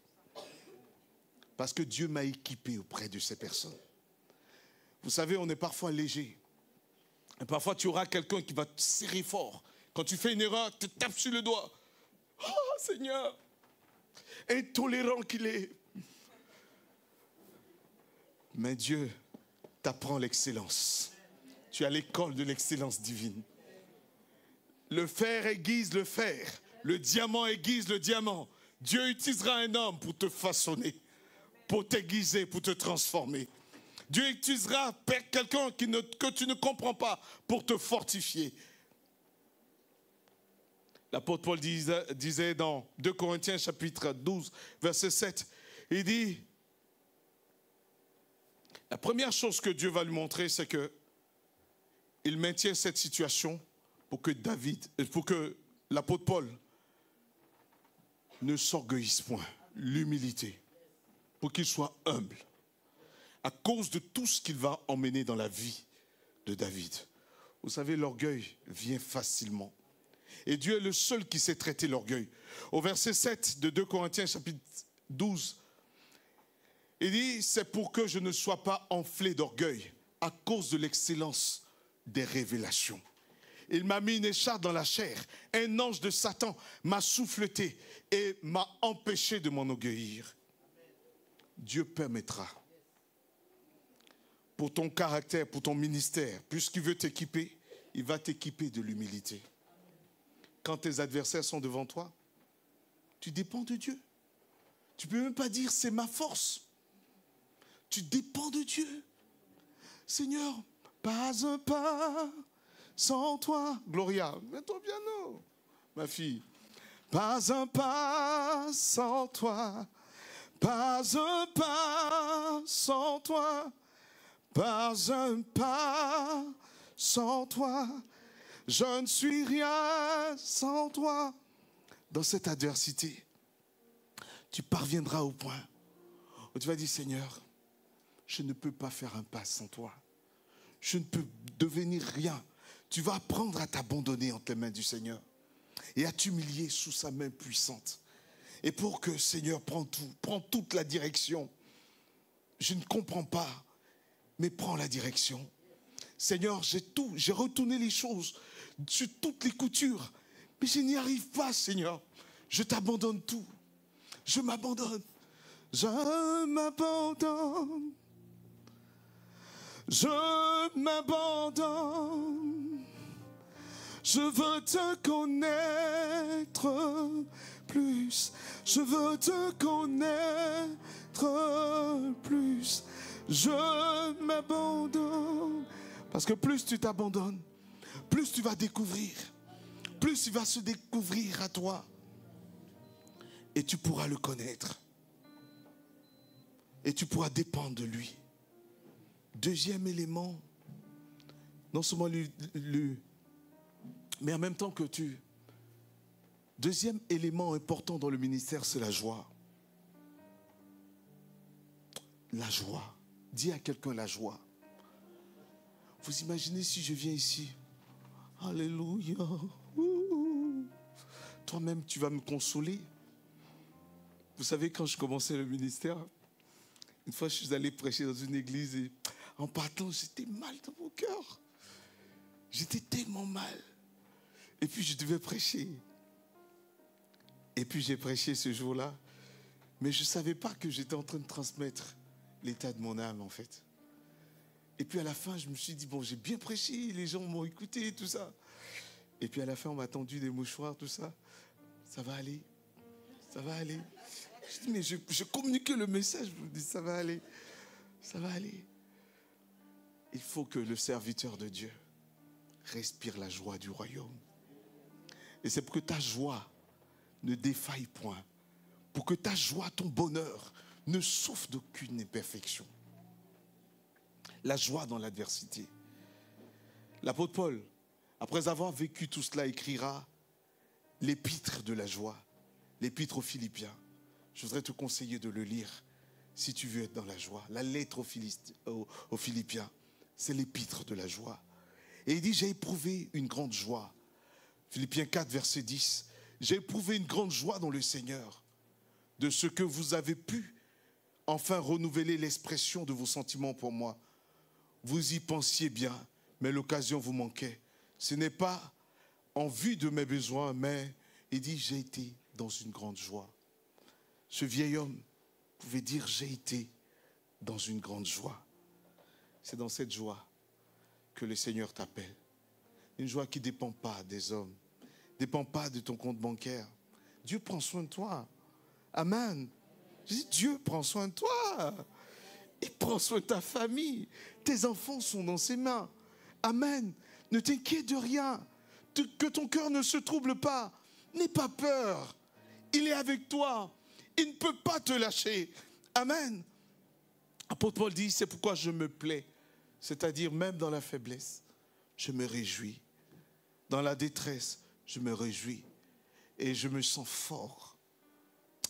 Parce que Dieu m'a équipé auprès de ces personnes. Vous savez, on est parfois léger. Et parfois, tu auras quelqu'un qui va te serrer fort. Quand tu fais une erreur, tu te tapes sur le doigt. Oh Seigneur, intolérant qu'il est. Mais Dieu t'apprend l'excellence. Tu as l'école de l'excellence divine. Le fer aiguise le fer. Le diamant aiguise le diamant. Dieu utilisera un homme pour te façonner, pour t'aiguiser, pour te transformer. Dieu utilisera quelqu'un que tu ne comprends pas pour te fortifier. L'apôtre Paul disait dans 2 Corinthiens chapitre 12, verset 7, il dit, La première chose que Dieu va lui montrer, c'est que il maintient cette situation pour que l'apôtre Paul ne s'orgueillisse point. L'humilité. Pour qu'il soit humble. À cause de tout ce qu'il va emmener dans la vie de David. Vous savez, l'orgueil vient facilement. Et Dieu est le seul qui sait traiter l'orgueil. Au verset 7 de 2 Corinthiens chapitre 12, il dit, c'est pour que je ne sois pas enflé d'orgueil à cause de l'excellence des révélations. Il m'a mis une écharpe dans la chair. Un ange de Satan m'a souffleté et m'a empêché de m'enorgueillir. Dieu permettra. Pour ton caractère, pour ton ministère, puisqu'il veut t'équiper, il va t'équiper de l'humilité. Quand tes adversaires sont devant toi, tu dépends de Dieu. Tu ne peux même pas dire c'est ma force. Tu dépends de Dieu. Seigneur, pas un pas sans toi. Gloria, mets-toi bien, non, ma fille. Pas un pas sans toi. Pas un pas sans toi. Pas un pas sans toi. Je ne suis rien sans toi. Dans cette adversité, tu parviendras au point où tu vas dire, Seigneur, je ne peux pas faire un pas sans toi. Je ne peux devenir rien. Tu vas apprendre à t'abandonner entre les mains du Seigneur et à t'humilier sous sa main puissante. Et pour que, Seigneur, prends toute la direction. Je ne comprends pas, mais prends la direction. Seigneur, j'ai retourné les choses sur toutes les coutures, mais je n'y arrive pas, Seigneur. Je t'abandonne tout. Je m'abandonne. Je m'abandonne. Je m'abandonne. Je veux te connaître plus. Je veux te connaître plus. Je m'abandonne. Parce que plus tu t'abandonnes, plus tu vas découvrir. Plus il va se découvrir à toi. Et tu pourras le connaître. Et tu pourras dépendre de lui. Deuxième élément, non seulement mais en même temps que tu. Deuxième élément important dans le ministère, c'est la joie. La joie. Dis à quelqu'un la joie. Vous imaginez si je viens ici. Alléluia. Toi-même, tu vas me consoler. Vous savez, quand je commençais le ministère, une fois, je suis allé prêcher dans une église et en partant, j'étais mal dans mon cœur. J'étais tellement mal. Et puis, je devais prêcher. Et puis, j'ai prêché ce jour-là. Mais je ne savais pas que j'étais en train de transmettre l'état de mon âme, en fait. Et puis, à la fin, je me suis dit, bon, j'ai bien prêché. Les gens m'ont écouté, tout ça. Et puis, à la fin, on m'a tendu des mouchoirs, tout ça. Ça va aller. Ça va aller. Je dis, mais je communiquais le message. Je me dis, ça va aller. Ça va aller. Il faut que le serviteur de Dieu respire la joie du royaume. Et c'est pour que ta joie ne défaille point. Pour que ta joie, ton bonheur, ne souffre d'aucune imperfection. La joie dans l'adversité. L'apôtre Paul, après avoir vécu tout cela, écrira l'épître de la joie, l'épître aux Philippiens. Je voudrais te conseiller de le lire si tu veux être dans la joie. La lettre aux Philippiens, c'est l'épître de la joie. Et il dit, j'ai éprouvé une grande joie. Philippiens 4, verset 10. J'ai éprouvé une grande joie dans le Seigneur, de ce que vous avez pu enfin renouveler l'expression de vos sentiments pour moi. Vous y pensiez bien, mais l'occasion vous manquait. Ce n'est pas en vue de mes besoins, mais il dit, j'ai été dans une grande joie. Ce vieil homme pouvait dire, j'ai été dans une grande joie. C'est dans cette joie que le Seigneur t'appelle. Une joie qui ne dépend pas des hommes, ne dépend pas de ton compte bancaire. Dieu prend soin de toi. Amen. Je dis, Dieu prend soin de toi. Il prend soin de ta famille. Tes enfants sont dans ses mains. Amen. Ne t'inquiète de rien. Que ton cœur ne se trouble pas. N'aie pas peur. Il est avec toi. Il ne peut pas te lâcher. Amen. Apôtre Paul dit, c'est pourquoi je me plais. C'est-à-dire, même dans la faiblesse, je me réjouis. Dans la détresse, je me réjouis. Et je me sens fort.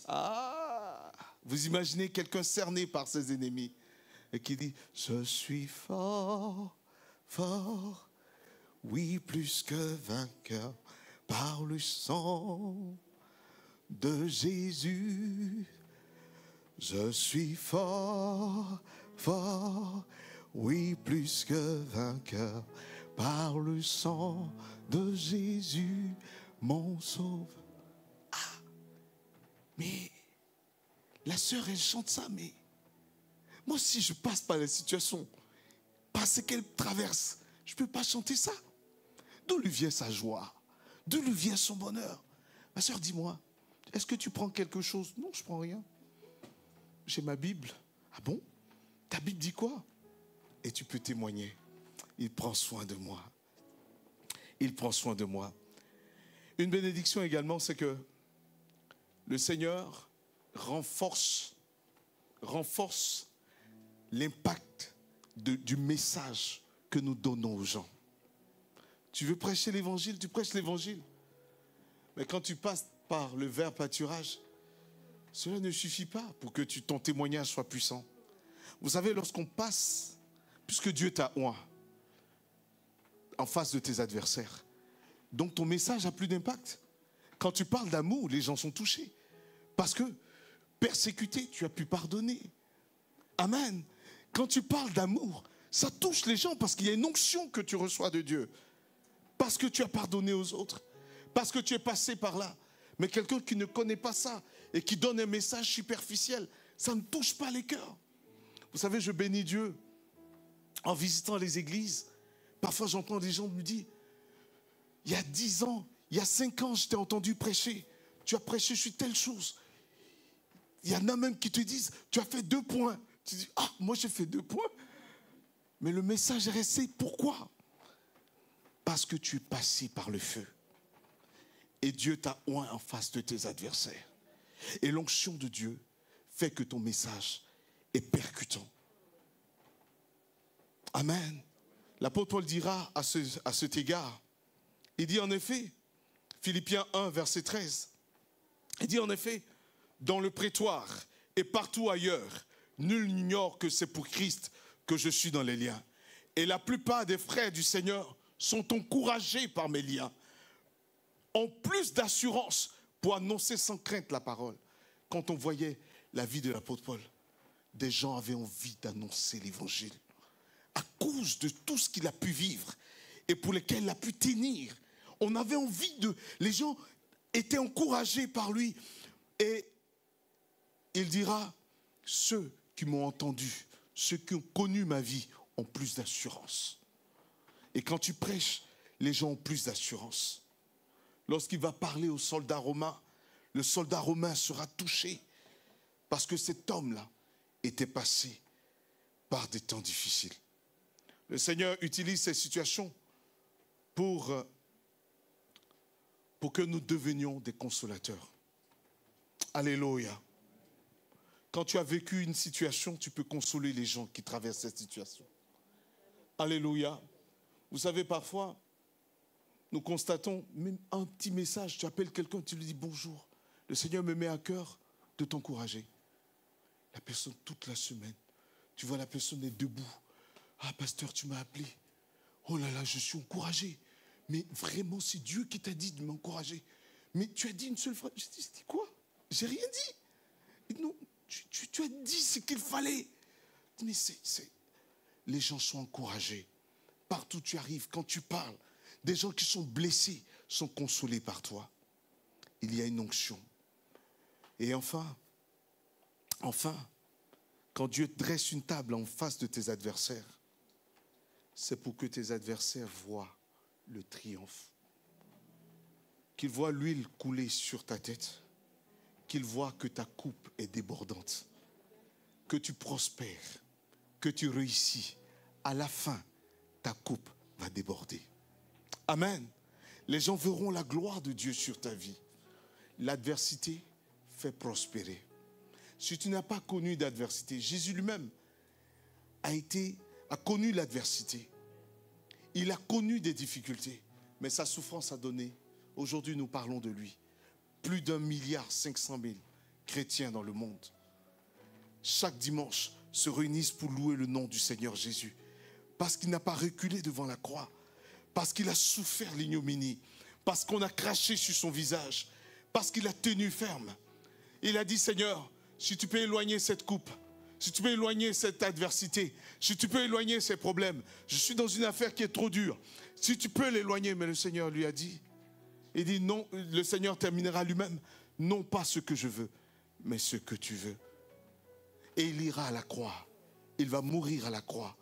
Ah! Vous imaginez quelqu'un cerné par ses ennemis et qui dit, je suis fort, fort, oui, plus que vainqueur, par le sang de Jésus. Je suis fort, fort, oui, plus que vainqueur, par le sang de Jésus, mon sauveur. Ah, mais la sœur, elle chante ça, mais moi, si je passe par la situation, par ce qu'elle traverse, je ne peux pas chanter ça. D'où lui vient sa joie? D'où lui vient son bonheur? Ma sœur, dis-moi, est-ce que tu prends quelque chose? Non, je ne prends rien. J'ai ma Bible. Ah bon? Ta Bible dit quoi? Et tu peux témoigner. Il prend soin de moi. Il prend soin de moi. Une bénédiction également, c'est que le Seigneur renforce l'impact du message que nous donnons aux gens. Tu veux prêcher l'évangile, tu prêches l'évangile. Mais quand tu passes par le verbe pâturage, cela ne suffit pas pour que ton témoignage soit puissant. Vous savez, lorsqu'on passe, puisque Dieu t'a oint en face de tes adversaires, donc ton message a plus d'impact. Quand tu parles d'amour, les gens sont touchés. Parce que, persécuté, tu as pu pardonner. Amen. Quand tu parles d'amour, ça touche les gens parce qu'il y a une onction que tu reçois de Dieu. Parce que tu as pardonné aux autres. Parce que tu es passé par là. Mais quelqu'un qui ne connaît pas ça et qui donne un message superficiel, ça ne touche pas les cœurs. Vous savez, je bénis Dieu en visitant les églises. Parfois, j'entends des gens me dire, il y a 10 ans, il y a 5 ans, je t'ai entendu prêcher. Tu as prêché sur telle chose. Il y en a même qui te disent, tu as fait 2 points. Tu dis, ah, moi j'ai fait 2 points. Mais le message est resté. Pourquoi? Parce que tu es passé par le feu. Et Dieu t'a oint en face de tes adversaires. Et l'onction de Dieu fait que ton message est percutant. Amen. L'apôtre Paul dira à cet égard, il dit en effet, Philippiens 1, verset 13, il dit en effet, dans le prétoire et partout ailleurs, nul n'ignore que c'est pour Christ que je suis dans les liens. Et la plupart des frères du Seigneur sont encouragés par mes liens, ont plus d'assurance pour annoncer sans crainte la parole. Quand on voyait la vie de l'apôtre Paul, des gens avaient envie d'annoncer l'évangile à cause de tout ce qu'il a pu vivre et pour lesquels il a pu tenir. On avait envie les gens étaient encouragés par lui. Et il dira, ceux qui m'ont entendu, ceux qui ont connu ma vie, ont plus d'assurance. Et quand tu prêches, les gens ont plus d'assurance. Lorsqu'il va parler au soldat romain, le soldat romain sera touché parce que cet homme-là était passé par des temps difficiles. Le Seigneur utilise ces situations pour que nous devenions des consolateurs. Alléluia. Quand tu as vécu une situation, tu peux consoler les gens qui traversent cette situation. Alléluia. Vous savez, parfois, nous constatons même un petit message. Tu appelles quelqu'un, tu lui dis bonjour. Le Seigneur me met à cœur de t'encourager. La personne, toute la semaine, tu vois la personne est debout. Ah, pasteur, tu m'as appelé. Oh là là, je suis encouragé. Mais vraiment, c'est Dieu qui t'a dit de m'encourager. Mais tu as dit une seule fois. Je dis quoi? J'ai rien dit. Non, tu as dit ce qu'il fallait. Mais les gens sont encouragés. Partout où tu arrives, quand tu parles, des gens qui sont blessés sont consolés par toi. Il y a une onction. Et enfin, quand Dieu dresse une table en face de tes adversaires, c'est pour que tes adversaires voient le triomphe. Qu'ils voient l'huile couler sur ta tête. Qu'ils voient que ta coupe est débordante. Que tu prospères. Que tu réussis. À la fin, ta coupe va déborder. Amen. Les gens verront la gloire de Dieu sur ta vie. L'adversité fait prospérer. Si tu n'as pas connu d'adversité, Jésus lui-même a connu l'adversité. Il a connu des difficultés, mais sa souffrance a donné. Aujourd'hui, nous parlons de lui. Plus d'1,5 milliard chrétiens dans le monde, chaque dimanche, se réunissent pour louer le nom du Seigneur Jésus. Parce qu'il n'a pas reculé devant la croix. Parce qu'il a souffert l'ignominie. Parce qu'on a craché sur son visage. Parce qu'il a tenu ferme. Il a dit, Seigneur, si tu peux éloigner cette coupe, si tu peux éloigner cette adversité, si tu peux éloigner ces problèmes, je suis dans une affaire qui est trop dure. Si tu peux l'éloigner, mais le Seigneur lui a dit, il dit non, le Seigneur terminera lui-même, non pas ce que je veux, mais ce que tu veux. Et il ira à la croix, il va mourir à la croix.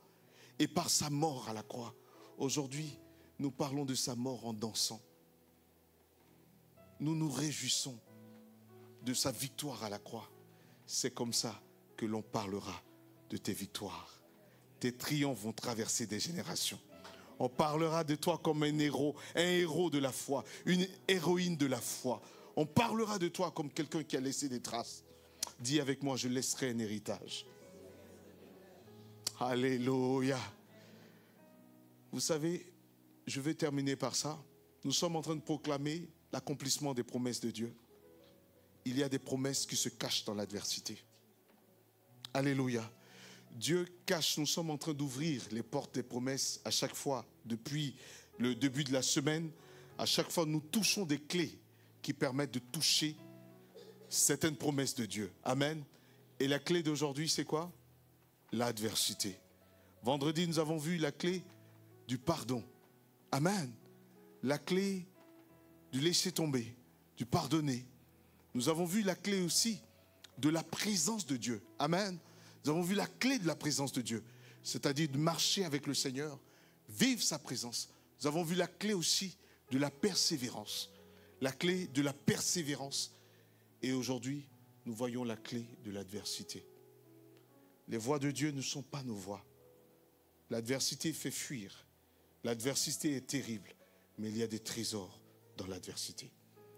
Et par sa mort à la croix, aujourd'hui, nous parlons de sa mort en dansant. Nous nous réjouissons de sa victoire à la croix. C'est comme ça que l'on parlera de tes victoires. Tes triomphes vont traverser des générations. On parlera de toi comme un héros de la foi, une héroïne de la foi. On parlera de toi comme quelqu'un qui a laissé des traces. Dis avec moi, je laisserai un héritage. Alléluia. Vous savez, je vais terminer par ça. Nous sommes en train de proclamer l'accomplissement des promesses de Dieu. Il y a des promesses qui se cachent dans l'adversité. Alléluia. Dieu cache, nous sommes en train d'ouvrir les portes des promesses à chaque fois. Depuis le début de la semaine, à chaque fois nous touchons des clés qui permettent de toucher certaines promesses de Dieu. Amen. Et la clé d'aujourd'hui, c'est quoi? L'adversité. Vendredi, nous avons vu la clé du pardon. Amen. La clé du laisser tomber, du pardonner. Nous avons vu la clé aussi de la présence de Dieu. Amen. Nous avons vu la clé de la présence de Dieu, c'est-à-dire de marcher avec le Seigneur, vivre sa présence. Nous avons vu la clé aussi de la persévérance. La clé de la persévérance. Et aujourd'hui, nous voyons la clé de l'adversité. Les voies de Dieu ne sont pas nos voies. L'adversité fait fuir. L'adversité est terrible, mais il y a des trésors dans l'adversité.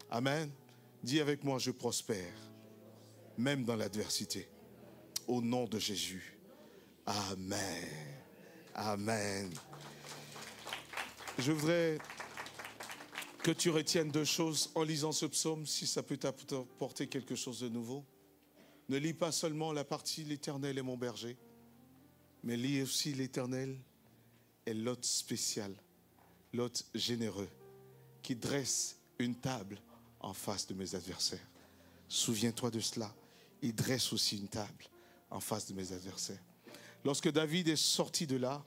Amen. Dis avec moi, je prospère, même dans l'adversité. Au nom de Jésus. Amen. Amen. Je voudrais que tu retiennes deux choses en lisant ce psaume, si ça peut t'apporter quelque chose de nouveau. Ne lis pas seulement la partie « L'Éternel est mon berger », mais lis aussi « L'Éternel est l'hôte spécial, l'hôte généreux, qui dresse une table en face de mes adversaires. » Souviens-toi de cela. Il dresse aussi une table en face de mes adversaires. Lorsque David est sorti de là,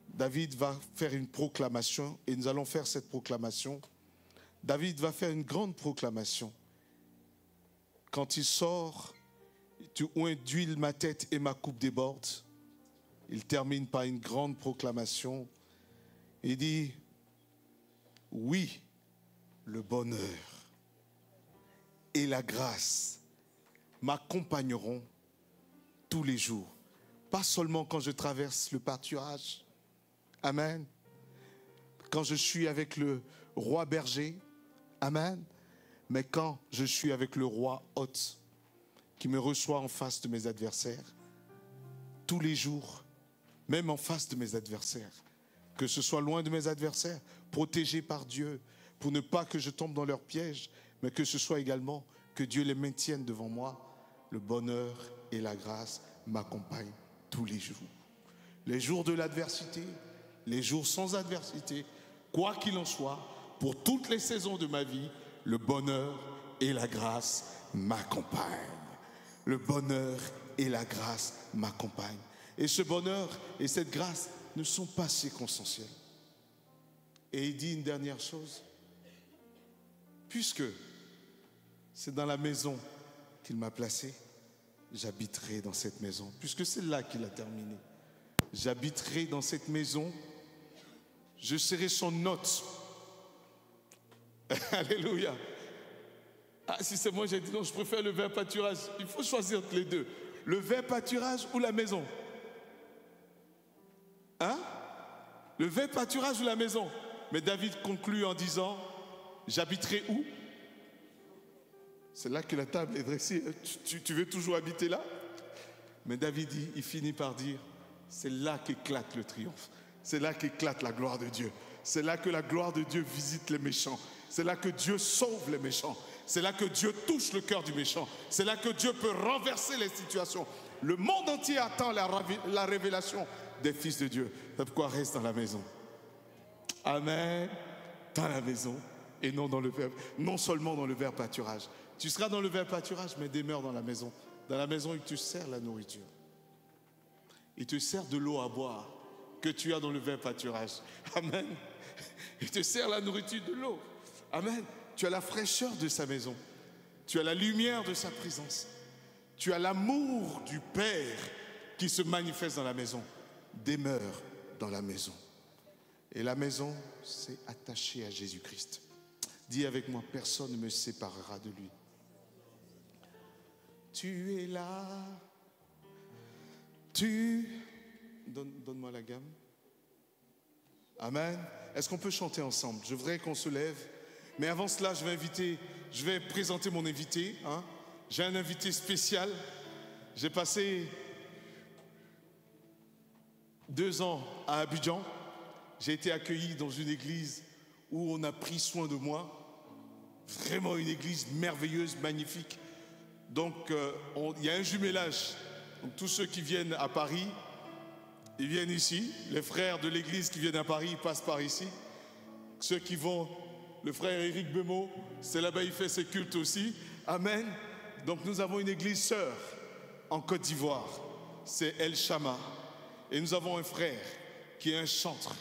David va faire une proclamation et nous allons faire cette proclamation. David va faire une grande proclamation. Quand il sort, tu oins d'huile ma tête et ma coupe déborde. Il termine par une grande proclamation. Il dit, oui, le bonheur et la grâce m'accompagneront tous les jours. Pas seulement quand je traverse le pâturage. Amen. Quand je suis avec le roi berger. Amen. Mais quand je suis avec le roi hôte qui me reçoit en face de mes adversaires, tous les jours, même en face de mes adversaires, que ce soit loin de mes adversaires, protégé par Dieu, pour ne pas que je tombe dans leur piège, mais que ce soit également que Dieu les maintienne devant moi, le bonheur et la grâce m'accompagnent tous les jours. Les jours de l'adversité, les jours sans adversité, quoi qu'il en soit, pour toutes les saisons de ma vie, le bonheur et la grâce m'accompagnent. Le bonheur et la grâce m'accompagnent. Et ce bonheur et cette grâce ne sont pas circonstanciels. Et il dit une dernière chose. Puisque c'est dans la maison qu'il m'a placé, j'habiterai dans cette maison. Puisque c'est là qu'il a terminé. J'habiterai dans cette maison. Je serai son hôte. Alléluia. Ah, si c'est moi, j'ai dit non, je préfère le vert pâturage. Il faut choisir entre les deux. Le vert pâturage ou la maison? Hein? Le vert pâturage ou la maison? Mais David conclut en disant, j'habiterai où? C'est là que la table est dressée. Tu veux toujours habiter là? Mais David, il finit par dire, c'est là qu'éclate le triomphe. C'est là qu'éclate la gloire de Dieu. C'est là que la gloire de Dieu visite les méchants. C'est là que Dieu sauve les méchants. C'est là que Dieu touche le cœur du méchant. C'est là que Dieu peut renverser les situations. Le monde entier attend la révélation des fils de Dieu. C'est pourquoi reste dans la maison. Amen. Dans la maison et non dans le verbe, non seulement dans le verbe pâturage. Tu seras dans le verbe pâturage, mais demeure dans la maison. Dans la maison, il te sert la nourriture. Il te sert de l'eau à boire que tu as dans le verbe pâturage. Amen. Il te sert la nourriture de l'eau. Amen. Tu as la fraîcheur de sa maison. Tu as la lumière de sa présence. Tu as l'amour du Père qui se manifeste dans la maison. Demeure dans la maison. Et la maison, c'est attaché à Jésus-Christ. Dis avec moi, personne ne me séparera de lui. Tu es là. Donne-moi la gamme. Amen. Est-ce qu'on peut chanter ensemble? Je voudrais qu'on se lève. Mais avant cela, je vais présenter mon invité. J'ai un invité spécial. J'ai passé 2 ans à Abidjan. J'ai été accueilli dans une église où on a pris soin de moi. Vraiment une église merveilleuse, magnifique. Donc, il y a un jumelage. Donc, tous ceux qui viennent à Paris, ils viennent ici. Les frères de l'église qui viennent à Paris, ils passent par ici. Ceux qui vont, le frère Éric Bemo, c'est là-bas, il fait ses cultes aussi. Amen. Donc, nous avons une église sœur en Côte d'Ivoire. C'est El Shama. Et nous avons un frère qui est un chantre,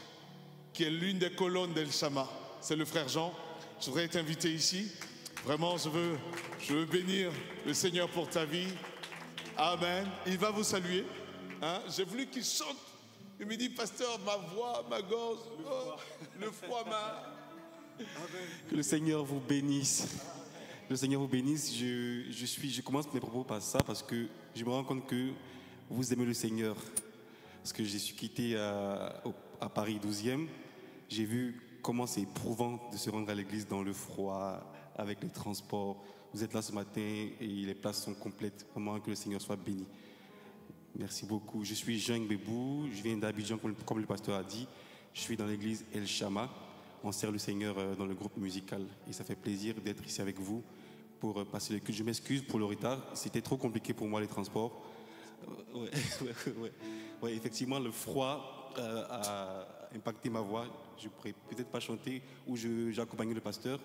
qui est l'une des colonnes d'El Shama. C'est le frère Jean. Je voudrais t'inviter ici. Vraiment, je veux bénir le Seigneur pour ta vie. Amen. Il va vous saluer. J'ai voulu qu'il chante. Il me dit, pasteur, ma voix, ma gorge, le froid m'a... Que le Seigneur vous bénisse. Le Seigneur vous bénisse. Je commence mes propos par ça parce que je me rends compte que vous aimez le Seigneur. Parce que je suis quitté à Paris 12e. J'ai vu comment c'est éprouvant de se rendre à l'église dans le froid, avec les transports. Vous êtes là ce matin et les places sont complètes. Vraiment que le Seigneur soit béni. Merci beaucoup. Je suis Jean Bébou, je viens d'Abidjan comme le pasteur a dit. Je suis dans l'église El Shama. On sert le Seigneur dans le groupe musical. Et ça fait plaisir d'être ici avec vous pour passer le culte. Je m'excuse pour le retard. C'était trop compliqué pour moi les transports. Ouais, effectivement, le froid a impacté ma voix. Je ne pourrais peut-être pas chanter ou j'accompagne le pasteur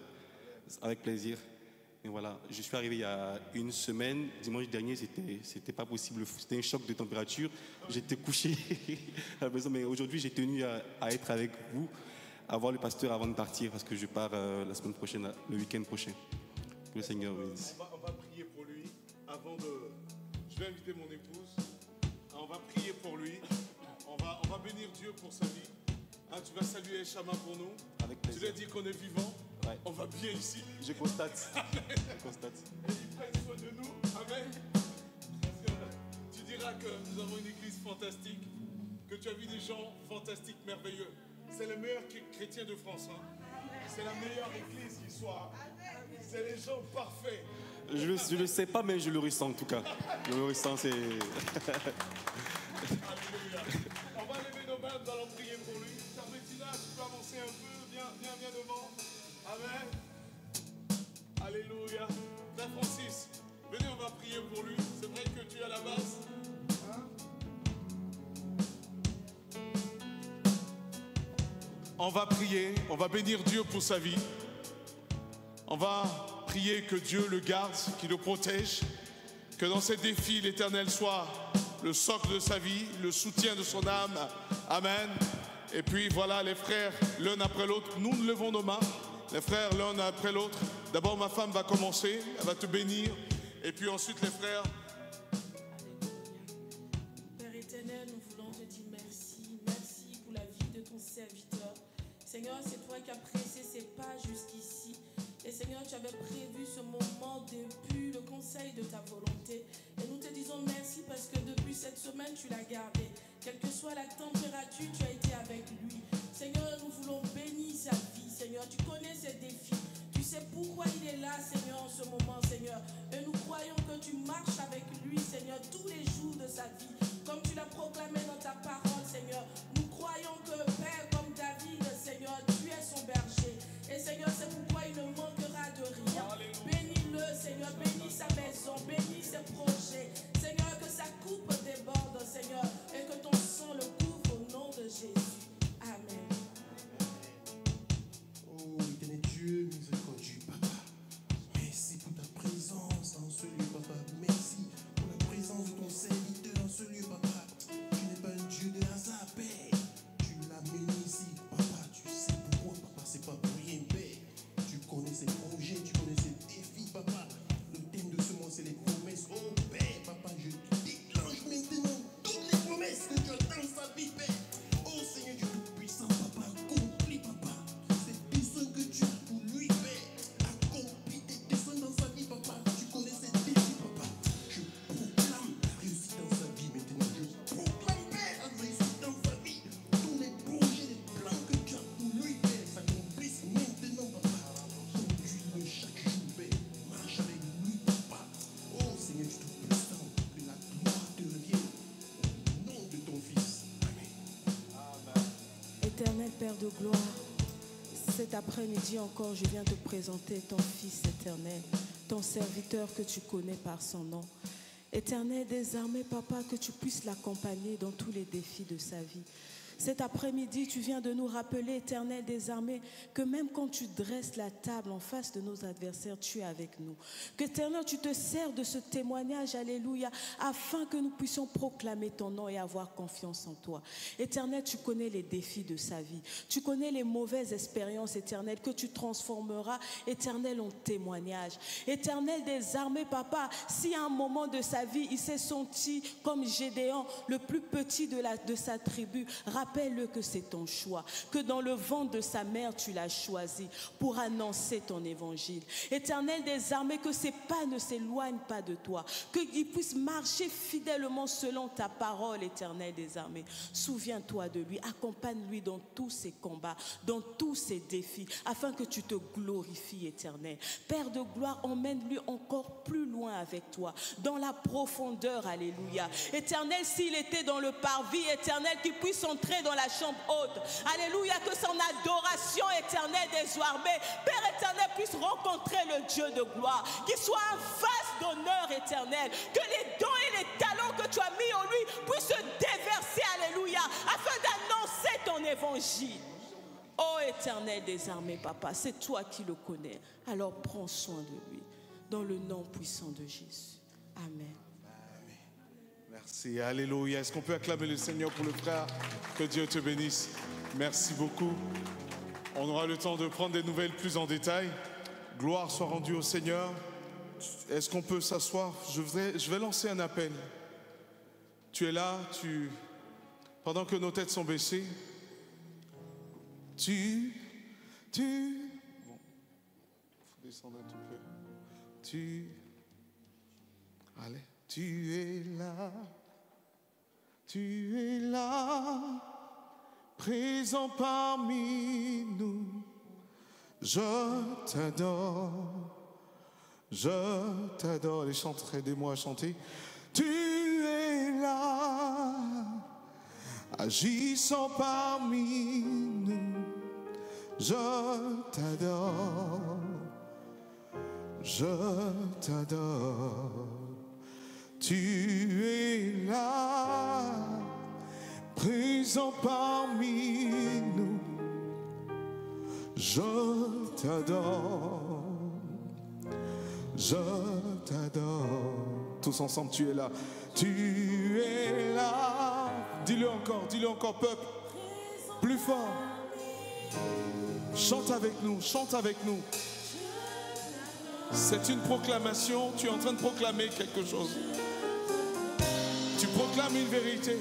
avec plaisir. Et voilà, je suis arrivé il y a 1 semaine. Dimanche dernier, c'était pas possible. C'était un choc de température. J'étais couché à la maison, mais aujourd'hui, j'ai tenu à être avec vous, à voir le pasteur avant de partir, parce que je pars la semaine prochaine, le week-end prochain. Que le Seigneur bénisse. On va prier pour lui. Je vais inviter mon épouse. On va prier pour lui. On va bénir Dieu pour sa vie. Tu vas saluer El Shama pour nous. Avec plaisir. Tu lui as dit qu'on est vivant. Ouais. On va bien ici. Je constate. Je constate. Et il prenne soin de nous. Amen. Tu diras que nous avons une église fantastique, que tu as vu des gens fantastiques, merveilleux. C'est les meilleurs chrétiens de France. C'est la meilleure église qui soit. C'est les gens parfaits. Je le sais pas, mais je le ressens en tout cas. Je le ressens, c'est... Alléluia. On va lever nos mains, nous allons prier pour lui. Bettina, tu peux avancer un peu. Viens devant. Amen. Alléluia. Frère Francis, venez, on va prier pour lui. C'est vrai que tu es à la base. On va prier, on va bénir Dieu pour sa vie. On va prier que Dieu le garde, qu'il le protège, que dans ses défis, l'Éternel soit le socle de sa vie, le soutien de son âme. Amen. Et puis voilà, les frères, l'un après l'autre, nous levons nos mains. Les frères, l'un après l'autre. D'abord, ma femme va commencer, elle va te bénir. Et puis ensuite, les frères. Père éternel, nous voulons te dire merci. Merci pour la vie de ton serviteur. Seigneur, c'est toi qui as pressé ses pas jusqu'ici. Et Seigneur, tu avais prévu ce moment depuis le conseil de ta volonté. Et nous te disons merci parce que depuis cette semaine, tu l'as gardé. Quelle que soit la température, tu as été avec lui. Seigneur, nous voulons bénir sa vie. Seigneur, tu connais ses défis. Tu sais pourquoi il est là, Seigneur, en ce moment, Seigneur. Et nous croyons que tu marches avec lui, Seigneur, tous les jours de sa vie. tes projets. Seigneur, que sa coupe déborde, Seigneur, et que ton sang le couvre au nom de Jésus. Amen. Oh, éternel Dieu, miséricordieux, Papa. Merci pour ta présence dans ce lieu, Papa. Merci pour la présence de ton serviteur dans ce lieu, Papa. Tu n'es pas un Dieu de hasard, Père. Tu l'as mené ici, Papa. Tu sais pourquoi, Papa. C'est pas pour rien, Père. Tu connais ses projets, tu connais ses défis, Papa. Le thème de ce mois, c'est les promesses. Oh, Père, Papa, je déclenche maintenant toutes les promesses que tu as dans sa vie, Père. Oh, Seigneur Dieu Tout-Puissant, Papa, accomplis, Papa. Ces desseins que tu as pour lui, Père. Accomplis tes desseins dans sa vie, Papa. Tu connais ses défis, Papa. Je proclame la réussite dans sa vie maintenant. Je proclame, Père, la réussite dans sa vie. Tous les projets, les plans que tu as pour lui, Père, s'accomplissent maintenant, Papa. Conduis-le chaque jour, Père. Marche avec lui, Papa. Oh, Seigneur Dieu Tout-Puissant, que la gloire te revienne. Au nom de ton Fils. Amen. Éternel Père de gloire, cet après-midi encore, je viens te présenter ton Fils éternel, ton serviteur que tu connais par son nom. Éternel des armées, Papa, que tu puisses l'accompagner dans tous les défis de sa vie. Cet après-midi, tu viens de nous rappeler, Éternel des armées, que même quand tu dresses la table en face de nos adversaires, tu es avec nous. Que, Éternel, tu te sers de ce témoignage, alléluia, afin que nous puissions proclamer ton nom et avoir confiance en toi. Éternel, tu connais les défis de sa vie. Tu connais les mauvaises expériences, Éternel, que tu transformeras, Éternel, en témoignage. Éternel des armées, Papa, si à un moment de sa vie, il s'est senti comme Gédéon, le plus petit de sa tribu, rappelle-le que c'est ton choix, que dans le ventre de sa mère, tu l'as choisi pour annoncer ton évangile. Éternel des armées, que ses pas ne s'éloignent pas de toi, qu'il puisse marcher fidèlement selon ta parole, Éternel des armées. Souviens-toi de lui, accompagne-lui dans tous ses combats, dans tous ses défis, afin que tu te glorifies, Éternel. Père de gloire, emmène-lui encore plus loin avec toi, dans la profondeur, alléluia. Éternel, s'il était dans le parvis, Éternel, qu'il puisse entrer dans la chambre haute. Alléluia, que son adoration éternelle des armées, Père éternel, puisse rencontrer le Dieu de gloire, qu'il soit un vase d'honneur éternel, que les dons et les talents que tu as mis en lui puissent se déverser, alléluia, afin d'annoncer ton évangile. Ô éternel des armées, Papa, c'est toi qui le connais, alors prends soin de lui, dans le nom puissant de Jésus. Amen. Merci, alléluia. Est-ce qu'on peut acclamer le Seigneur pour le frère? Que Dieu te bénisse. Merci beaucoup. On aura le temps de prendre des nouvelles plus en détail. Gloire soit rendue au Seigneur. Est-ce qu'on peut s'asseoir? Je vais lancer un appel. Tu es là, pendant que nos têtes sont baissées, bon, faut descendre un tout peu. Allez. Tu es là, présent parmi nous. Je t'adore. Les chanteurs, aidez-moi à chanter. Tu es là, agissant parmi nous. Je t'adore. Tu es là, présent parmi nous. Je t'adore. Tous ensemble, tu es là. Tu es là. Dis-le encore, peuple. Plus fort. Chante avec nous. C'est une proclamation, tu es en train de proclamer quelque chose. Tu proclames une vérité.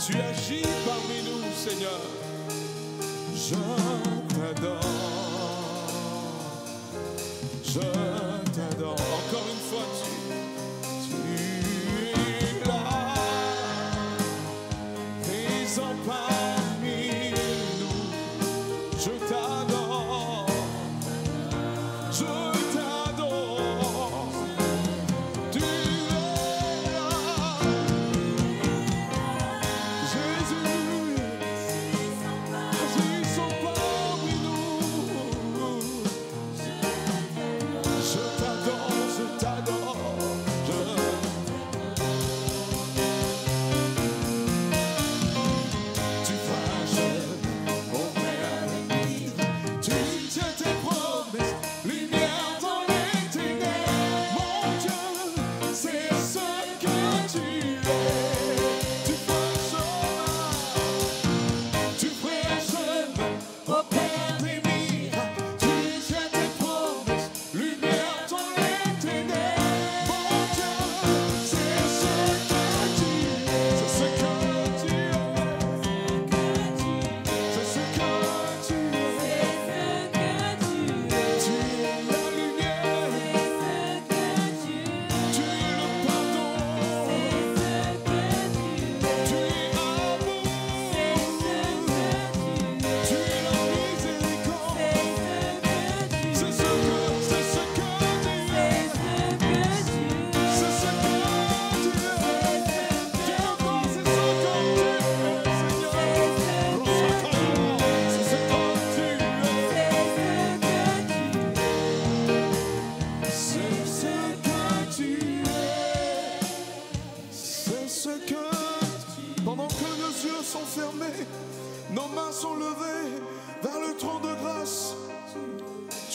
Tu agis parmi nous, Seigneur. Je t'adore. Encore une fois, tu es là, présent parmi nous. Je t'adore. Tu es là, Jésus. Agissons parmi nous.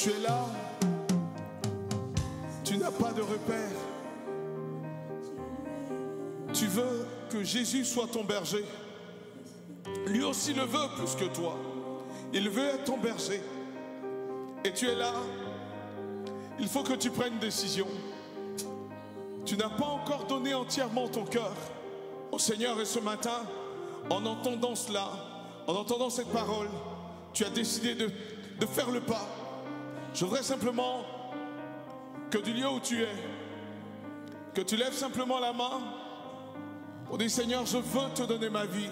tu es là, tu n'as pas de repère. Tu veux que Jésus soit ton berger. Lui aussi le veut plus que toi. Il veut être ton berger. Et tu es là. Il faut que tu prennes une décision. Tu n'as pas encore donné entièrement ton cœur au Seigneur. Et ce matin, en entendant cela, en entendant cette parole, tu as décidé de faire le pas. Je voudrais simplement que du lieu où tu es, que tu lèves simplement la main pour dire: Seigneur, je veux te donner ma vie.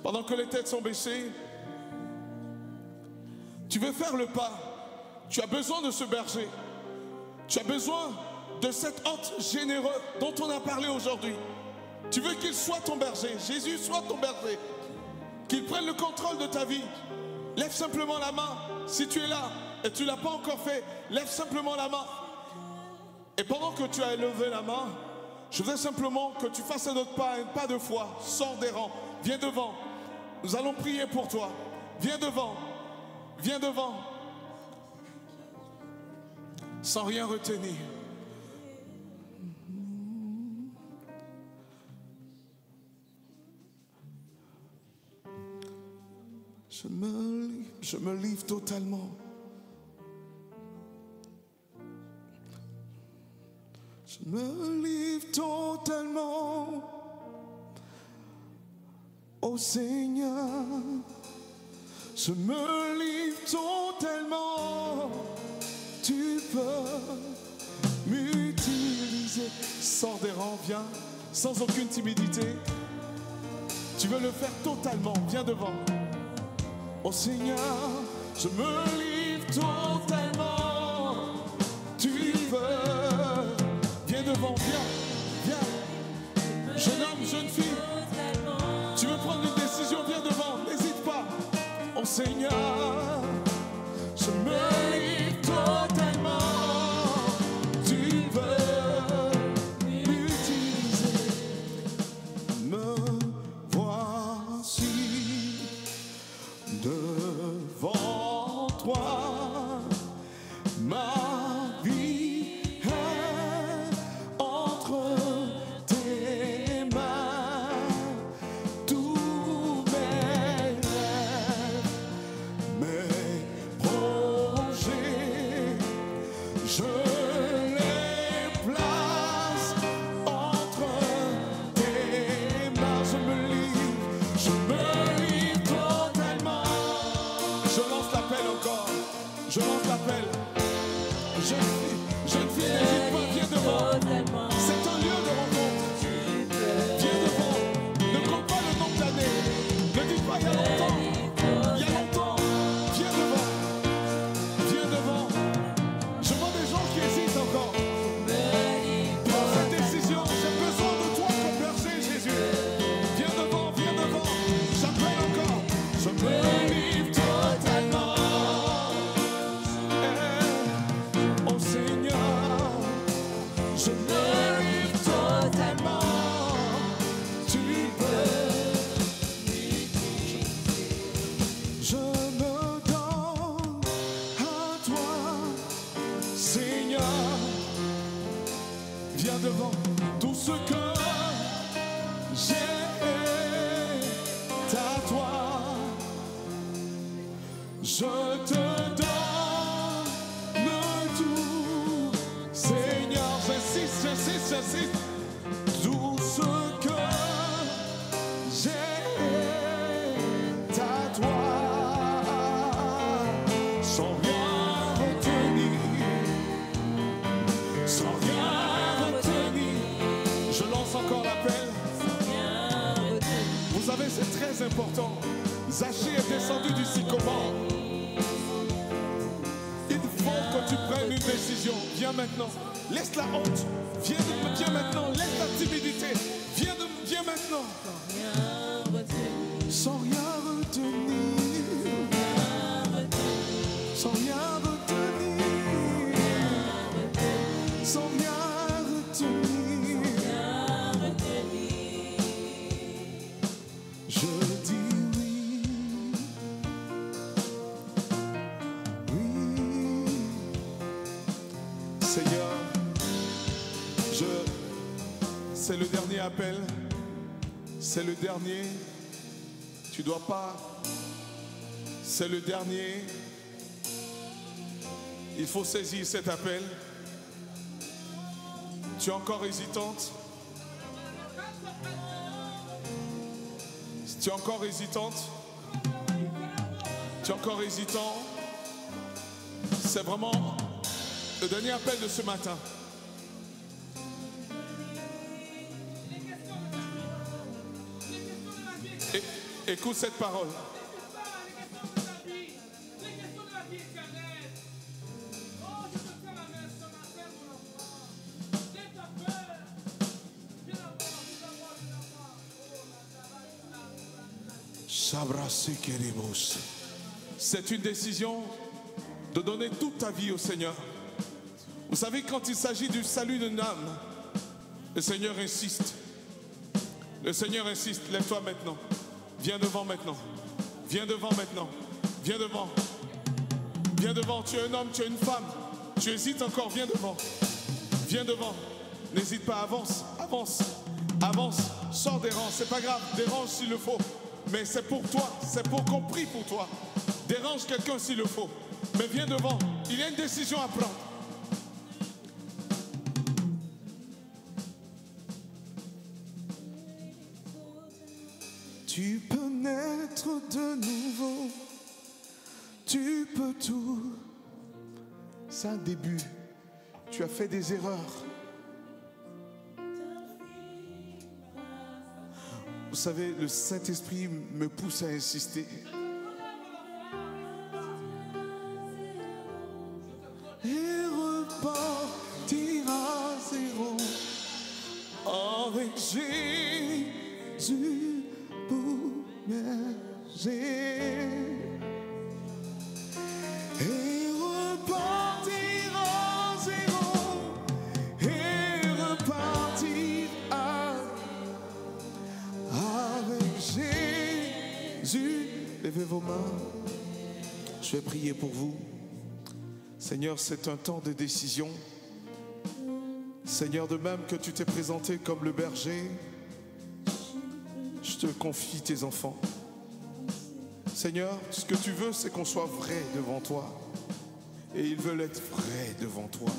Pendant que les têtes sont baissées, tu veux faire le pas. Tu as besoin de ce berger. Tu as besoin de cet hôte généreux dont on a parlé aujourd'hui. Tu veux qu'il soit ton berger. Jésus soit ton berger. Qu'il prenne le contrôle de ta vie. Lève simplement la main. Si tu es là et tu ne l'as pas encore fait, lève simplement la main. Et pendant que tu as levé la main, je voudrais simplement que tu fasses un autre pas, un pas de foi. Sors des rangs. Viens devant. Nous allons prier pour toi. Viens devant. Viens devant. Sans rien retenir. Je me livre totalement. Je me livre totalement au Seigneur. Je me livre totalement. Tu peux m'utiliser. Sors des rangs, viens, sans aucune timidité. Tu veux le faire totalement, viens devant. Oh Seigneur, je me livre totalement. Tu veux, viens devant, viens, viens. Jeune homme, jeune fille, tu veux prendre une décision, viens devant, n'hésite pas. Oh Seigneur, je me livre totalement. Tu veux m'utiliser. Me voici devant toi. Ma vie est entre tes mains. Tous mes rêves, mes projets, je les place entre tes mains. Je me livre totalement. Je lance l'appel encore. Je lance l'appel. Jeune fille, n'hésite pas, viens devant. C'est un lieu de rencontre. Viens devant. Ne compte pas le nombre d'années. Ne dis pas il y a longtemps. Il y a longtemps. Viens devant. Viens devant. Je vois des gens qui hésitent encore. Prends cette décision. J'ai besoin de toi comme berger, Jésus. Viens devant, viens devant. J'appelle encore. Je me livre totalement. Oh Seigneur, je me livre totalement. Tu peux. Je me donne à toi, Seigneur. Viens devant. Tout ce que j'ai à toi, je te donne tout, Seigneur. J'insiste. Tout ce que j'ai à toi, sans rien retenir, sans rien retenir. Je lance encore l'appel. Vous savez, c'est très important. Zachée est descendu du sycomore. Il faut que tu prennes une décision. Viens maintenant. Laisse la honte. Viens maintenant. Laisse la timidité. Viens maintenant. Sans rien retenir. Sans rien retenir. Sans rien retenir. Je dis oui. Oui. C'est le dernier appel. C'est le dernier. Tu dois pas. C'est le dernier. Il faut saisir cet appel. Tu es encore hésitante? Tu es encore hésitante? Tu es encore hésitant? C'est vraiment le dernier appel de ce matin. Écoute cette parole. C'est une décision de donner toute ta vie au Seigneur. Vous savez, quand il s'agit du salut d'une âme, le Seigneur insiste. Le Seigneur insiste. Lève-toi maintenant. Viens devant maintenant. Viens devant maintenant. Viens devant. Viens devant. Tu es un homme, tu es une femme. Tu hésites encore. Viens devant. Viens devant. N'hésite pas. Avance. Avance. Avance. Sors des rangs. C'est pas grave. Dérange s'il le faut. Mais c'est pour toi. C'est pour qu'on prie pour toi. Dérange quelqu'un s'il le faut. Mais viens devant. Il y a une décision à prendre. Tu peux naître de nouveau, tu peux tout. C'est un début. Tu as fait des erreurs. Vous savez, le Saint-Esprit me pousse à insister. Et repartir à zéro avec Jésus. Et repartir à zéro, et repartir avec Jésus. Levez vos mains. Je vais prier pour vous. Seigneur, c'est un temps de décision. Seigneur, de même que tu t'es présenté comme le berger, je te confie tes enfants. Seigneur, ce que tu veux, c'est qu'on soit vrai devant toi. Et ils veulent être vrais devant toi.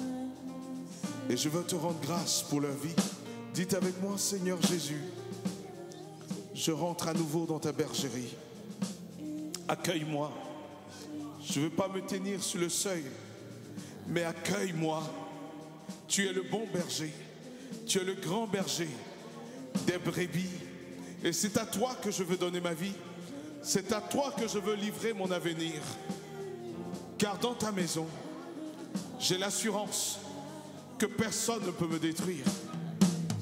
Et je veux te rendre grâce pour leur vie. Dites avec moi, Seigneur Jésus, je rentre à nouveau dans ta bergerie. Accueille-moi. Je ne veux pas me tenir sur le seuil, mais accueille-moi. Tu es le bon berger. Tu es le grand berger des brebis. Et c'est à toi que je veux donner ma vie. C'est à toi que je veux livrer mon avenir. Car dans ta maison, j'ai l'assurance que personne ne peut me détruire.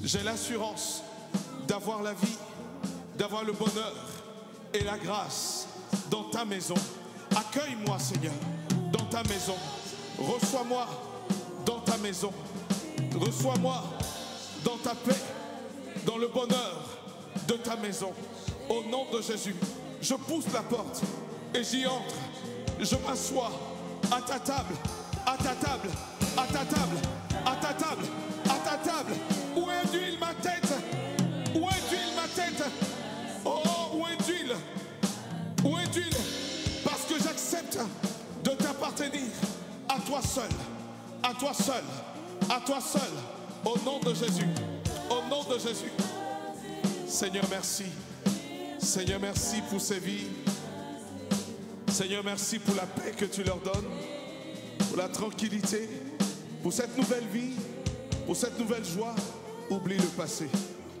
J'ai l'assurance d'avoir la vie, d'avoir le bonheur et la grâce dans ta maison. Accueille-moi, Seigneur, dans ta maison. Reçois-moi dans ta maison. Reçois-moi dans ta paix, dans le bonheur de ta maison. Au nom de Jésus, je pousse la porte et j'y entre. Je m'assois à ta table, à ta table, à ta table, à ta table, à ta table. Où est d'huile ma tête? Où est d'huile ma tête? Oh, où est d'huile? Où est d'huile? Parce que j'accepte de t'appartenir à toi seul, à toi seul, à toi seul. Au nom de Jésus, au nom de Jésus. Seigneur, merci. Seigneur, merci pour ces vies. Seigneur, merci pour la paix que tu leur donnes, pour la tranquillité, pour cette nouvelle vie, pour cette nouvelle joie. Oublie le passé.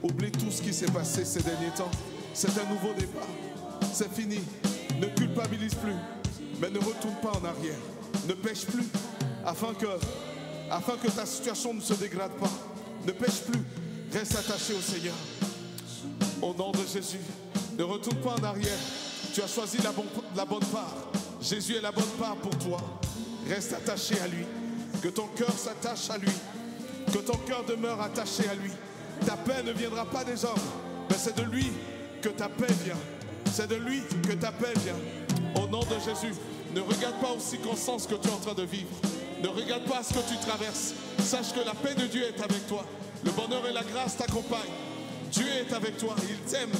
Oublie tout ce qui s'est passé ces derniers temps. C'est un nouveau départ. C'est fini. Ne culpabilise plus, mais ne retourne pas en arrière. Ne pêche plus, afin que ta situation ne se dégrade pas. Ne pêche plus. Reste attaché au Seigneur. Au nom de Jésus, ne retourne pas en arrière. Tu as choisi la bonne part. Jésus est la bonne part pour toi. Reste attaché à lui. Que ton cœur s'attache à lui. Que ton cœur demeure attaché à lui. Ta paix ne viendra pas des hommes, mais c'est de lui que ta paix vient. C'est de lui que ta paix vient. Au nom de Jésus, ne regarde pas aux circonstances que tu es en train de vivre. Ne regarde pas ce que tu traverses. Sache que la paix de Dieu est avec toi. Le bonheur et la grâce t'accompagnent. Dieu est avec toi. Il t'aime.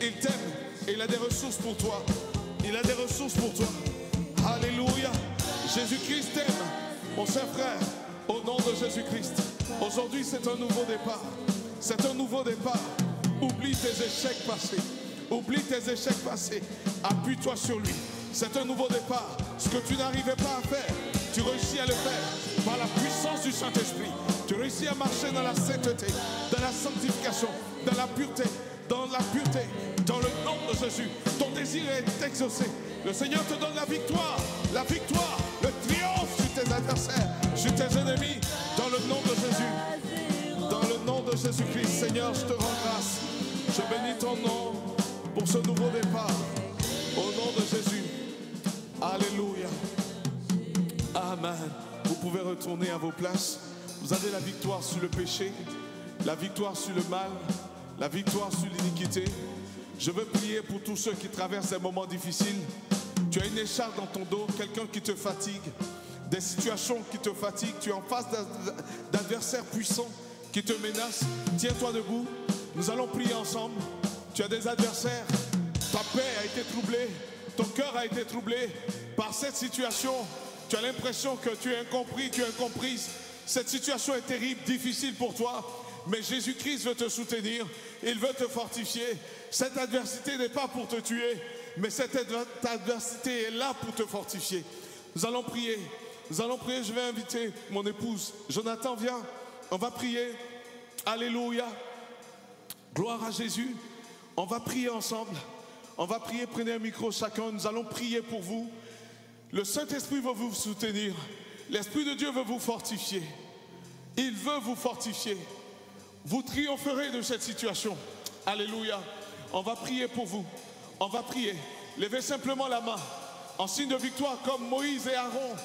Il t'aime. Et il a des ressources pour toi. Il a des ressources pour toi. Alléluia. Jésus-Christ t'aime. Mon cher frère, au nom de Jésus-Christ. Aujourd'hui, c'est un nouveau départ. C'est un nouveau départ. Oublie tes échecs passés. Oublie tes échecs passés. Appuie-toi sur lui. C'est un nouveau départ. Ce que tu n'arrivais pas à faire, tu réussis à le faire par la puissance du Saint-Esprit. Tu réussis à marcher dans la sainteté, dans la sanctification, dans la pureté, dans le nom de Jésus. Ton désir est exaucé. Le Seigneur te donne la victoire, le triomphe sur tes adversaires, sur tes ennemis, dans le nom de Jésus. Dans le nom de Jésus-Christ, Seigneur, je te rends grâce. Je bénis ton nom pour ce nouveau départ. Au nom de Jésus. Alléluia. Amen. Vous pouvez retourner à vos places. Vous avez la victoire sur le péché, la victoire sur le mal, la victoire sur l'iniquité. Je veux prier pour tous ceux qui traversent des moments difficiles. Tu as une écharpe dans ton dos, quelqu'un qui te fatigue, des situations qui te fatiguent. Tu es en face d'adversaires puissants qui te menacent. Tiens-toi debout. Nous allons prier ensemble. Tu as des adversaires. Ta paix a été troublée. Ton cœur a été troublé par cette situation. Tu as l'impression que tu es incompris, tu es incomprise. Cette situation est terrible, difficile pour toi. Mais Jésus-Christ veut te soutenir. Il veut te fortifier. Cette adversité n'est pas pour te tuer, mais cette adversité est là pour te fortifier. Nous allons prier. Nous allons prier. Je vais inviter mon épouse. Jonathan, viens. On va prier. Alléluia. Gloire à Jésus. On va prier ensemble. On va prier, prenez un micro chacun, nous allons prier pour vous. Le Saint-Esprit veut vous soutenir. L'Esprit de Dieu veut vous fortifier. Il veut vous fortifier. Vous triompherez de cette situation. Alléluia. On va prier pour vous. On va prier. Levez simplement la main en signe de victoire comme Moïse et Aaron.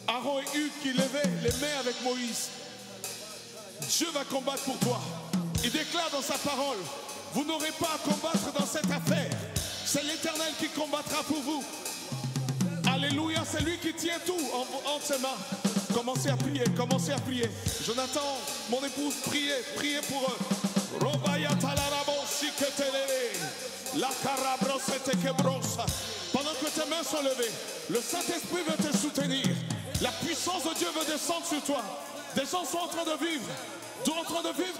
Aaron et Hugues qui levaient les mains avec Moïse. Dieu va combattre pour toi. Il déclare dans sa parole: vous n'aurez pas à combattre dans cette affaire. C'est l'Éternel qui combattra pour vous. Alléluia, c'est lui qui tient tout entre ses mains. Commencez à prier, commencez à prier. Jonathan, mon épouse, priez pour eux. Pendant que tes mains sont levées, le Saint-Esprit veut te soutenir. La puissance de Dieu veut descendre sur toi. Des gens sont en train de vivre.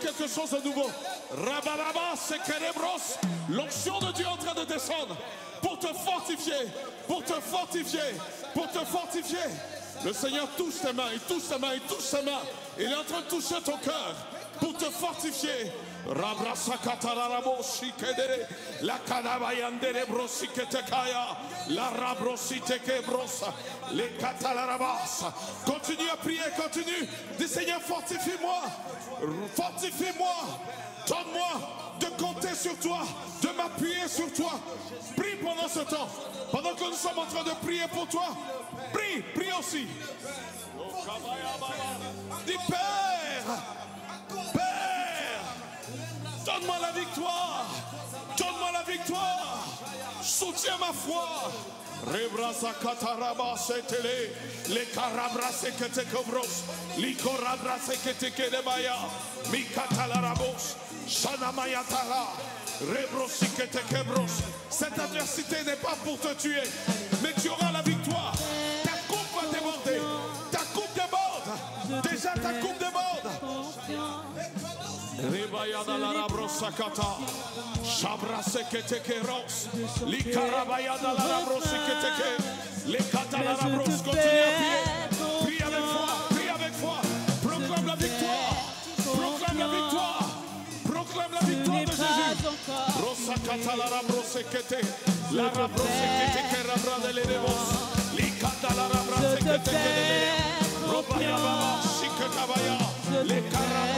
Quelque chose de nouveau. Rabaraba, sekerebros. L'onction de Dieu est en train de descendre pour te fortifier, pour te fortifier, pour te fortifier. Le Seigneur touche tes mains, il touche tes mains, il touche tes mains. Il est en train de toucher ton cœur pour te fortifier. La kanabayandere brosiketekaya, la rabrositeke brosa, les katalarabas. Continue à prier, continue. Dis Seigneur, fortifie-moi, fortifie-moi. Donne-moi de compter sur toi, de m'appuyer sur toi. Prie pendant ce temps. Pendant que nous sommes en train de prier pour toi, prie, prie aussi. Dis Père, Père, donne-moi la victoire. Donne-moi la victoire. Soutiens ma foi. Rebrasa kataraba setele, le karabra sekete kobros, li korabra sekete kedebaya, mi katalarabos, shanamayatala, rebrosikete kebros. Cette adversité n'est pas pour te tuer, mais tu auras la victoire. Ta coupe va déborder, ta coupe déborde, déjà ta coupe déborde. Ribayada la rabrosakata, Shabra sekete keros, li karabayada la rabrosikete, les katalarabros. Continue à prier, prie avec foi, prie avec foi, proclame la victoire, proclame la victoire, proclame la victoire de Jésus. Rosakata la rabrosikete, la rabrosikete kerabra de l'edemos, li katalarabrosikete de Robayaba, Shikekabaya. Les carabos,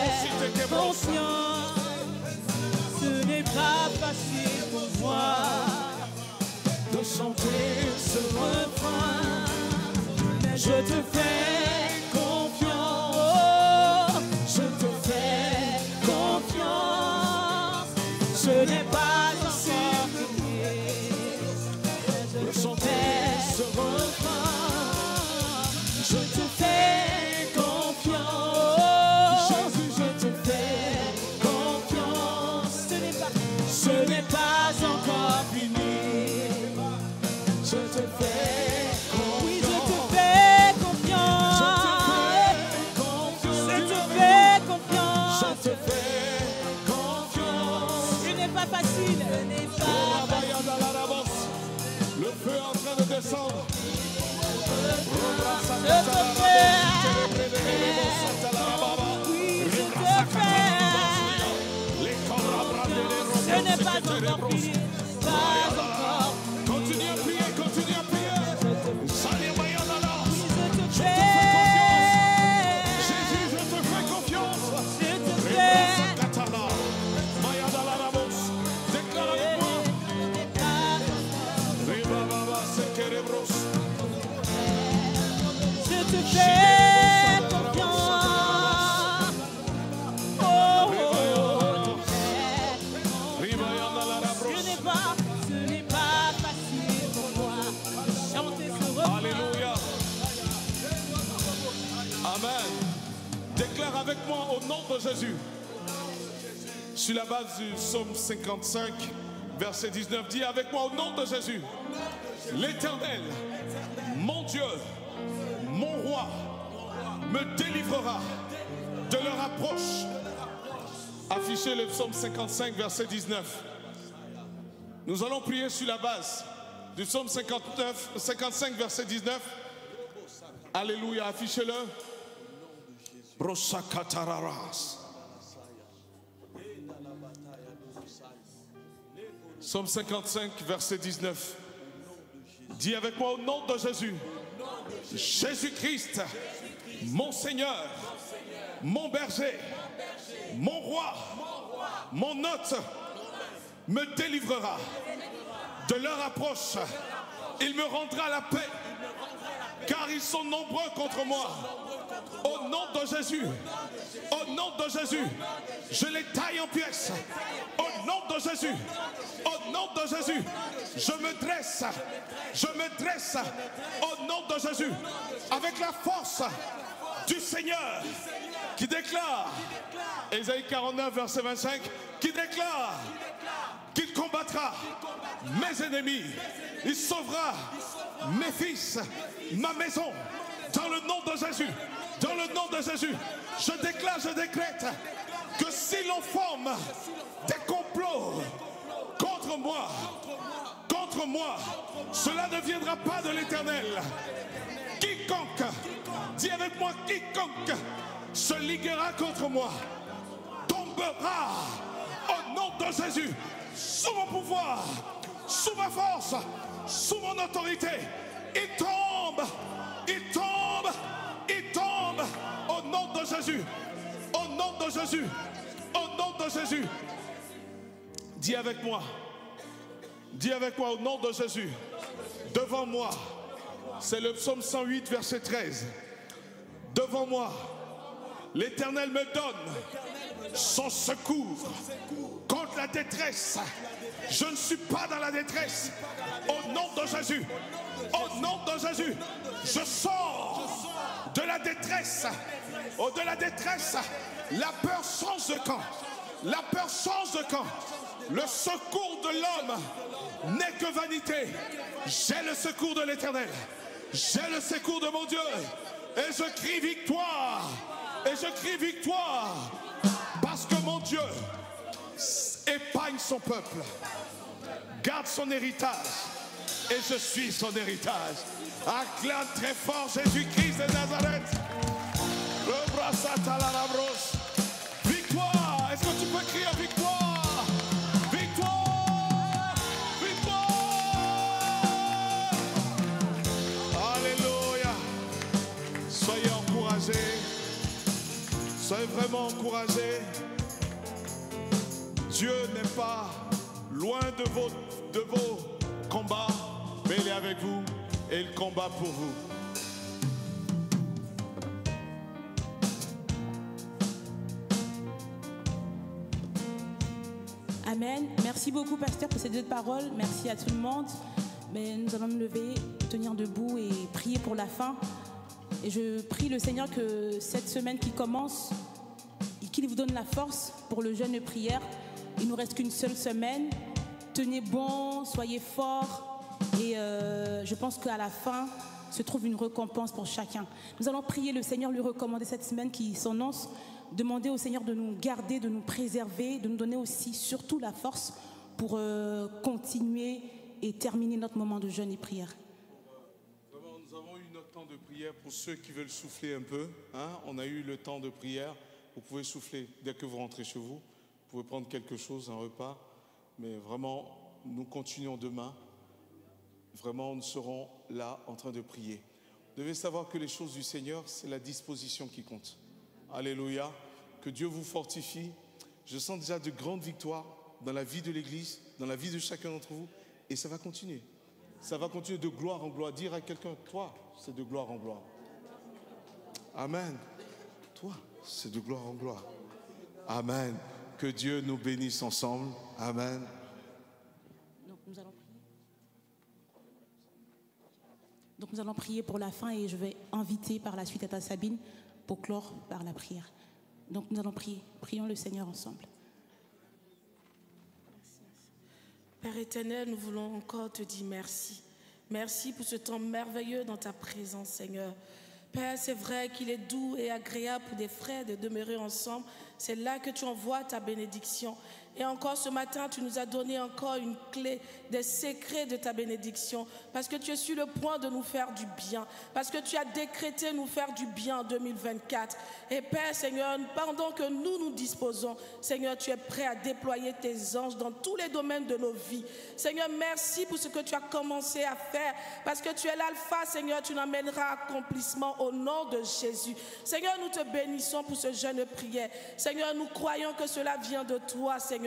confiance, ce n'est pas facile pour moi de chanter ce refrain, mais je te fais confiance, oh, je te fais confiance, ce n'est pas encore fini, de chanter ce refrain, je te fais confiance. Je te fais Ce n'est pas encore fini. Pas encore. Continue à prier, continue à prier. Jésus, je te fais confiance. Je te fais. Déclare avec moi. Je te fais confiance. Oh, ce n'est pas facile pour moi de chanter ce refrain. Alléluia. Amen. Déclare avec moi au nom de Jésus. Sur la base du psaume 55, verset 19, dis avec moi au nom de Jésus. L'Éternel, mon Dieu, mon roi, me délivrera de leur approche. Affichez le psaume 55, verset 19. Nous allons prier sur la base du psaume 55, verset 19. Alléluia, affichez-le. Brosakatararas. Psaume 55, verset 19. Dis avec moi au nom de Jésus. Jésus-Christ, mon Seigneur, mon berger, mon roi, mon hôte, me délivrera de leur approche. Il me rendra la paix, car ils sont nombreux contre moi. Au nom de Jésus, au nom de Jésus, je les taille en pièces. Au nom de Jésus, au nom de Jésus, je me dresse au nom de Jésus, avec la force du Seigneur qui déclare, Ésaïe 49, verset 25, qui déclare qu'il combattra mes ennemis, il sauvera mes fils, ma maison, dans le nom de Jésus. Dans le nom de Jésus, je déclare, je décrète que si l'on forme des complots contre moi, cela ne viendra pas de l'Éternel. Quiconque, dis avec moi, quiconque se liguera contre moi, tombera au nom de Jésus, sous mon pouvoir, sous ma force, sous mon autorité. Il tombe, il tombe, il tombe au nom de Jésus, au nom de Jésus, au nom de Jésus. Dis avec moi au nom de Jésus, devant moi, c'est le psaume 108, verset 13. Devant moi, l'Éternel me donne son secours contre la détresse. Je ne suis pas dans la détresse. Au nom de Jésus, au nom de Jésus, je sors de la détresse. De la détresse, la peur change de camp. La peur change de camp. Le secours de l'homme n'est que vanité. J'ai le secours de l'Éternel. J'ai le secours de mon Dieu. Et je crie victoire. Et je crie victoire. Parce que mon Dieu épargne son peuple, garde son héritage. Et je suis son héritage. Acclame très fort Jésus-Christ de Nazareth. Victoire. Est-ce que tu peux crier victoire? Victoire. Victoire. Alléluia. Soyez encouragés. Soyez vraiment encouragés. Dieu n'est pas loin de vos combats, mais il est avec vous et il combat pour vous. Amen. Merci beaucoup, pasteur, pour ces deux paroles. Merci à tout le monde. Mais nous allons nous lever, tenir debout et prier pour la fin. Et je prie le Seigneur que cette semaine qui commence, qu'il vous donne la force pour le jeûne de prière. Il ne nous reste qu'une seule semaine. Tenez bon, soyez forts. Et je pense qu'à la fin se trouve une récompense pour chacun. Nous allons prier le Seigneur, lui recommander cette semaine qui s'annonce. Demander au Seigneur de nous garder, de nous préserver, de nous donner aussi surtout la force pour continuer et terminer notre moment de jeûne et prière. Nous avons eu notre temps de prière pour ceux qui veulent souffler un peu. Hein. On a eu le temps de prière. Vous pouvez souffler dès que vous rentrez chez vous. Vous pouvez prendre quelque chose, un repas. Mais vraiment, nous continuons demain. Vraiment, nous serons là en train de prier. Vous devez savoir que les choses du Seigneur, c'est la disposition qui compte. Alléluia. Que Dieu vous fortifie. Je sens déjà de grandes victoires dans la vie de l'Église, dans la vie de chacun d'entre vous. Et ça va continuer. Ça va continuer de gloire en gloire. Dire à quelqu'un, toi, c'est de gloire en gloire. Amen. Toi, c'est de gloire en gloire. Amen. Que Dieu nous bénisse ensemble. Amen. Donc nous allons prier pour la fin et je vais inviter par la suite Tata Sabine pour clore par la prière. Donc nous allons prier. Prions le Seigneur ensemble. Père éternel, nous voulons encore te dire merci. Merci pour ce temps merveilleux dans ta présence, Seigneur. Père, c'est vrai qu'il est doux et agréable pour des frères de demeurer ensemble. C'est là que tu envoies ta bénédiction. Et encore ce matin, tu nous as donné encore une clé des secrets de ta bénédiction. Parce que tu es sur le point de nous faire du bien. Parce que tu as décrété nous faire du bien en 2024. Et Père, Seigneur, pendant que nous disposons, Seigneur, tu es prêt à déployer tes anges dans tous les domaines de nos vies. Seigneur, merci pour ce que tu as commencé à faire. Parce que tu es l'alpha, Seigneur, tu l'emmèneras à accomplissement au nom de Jésus. Seigneur, nous te bénissons pour ce jeûne de prière. Seigneur, nous croyons que cela vient de toi, Seigneur,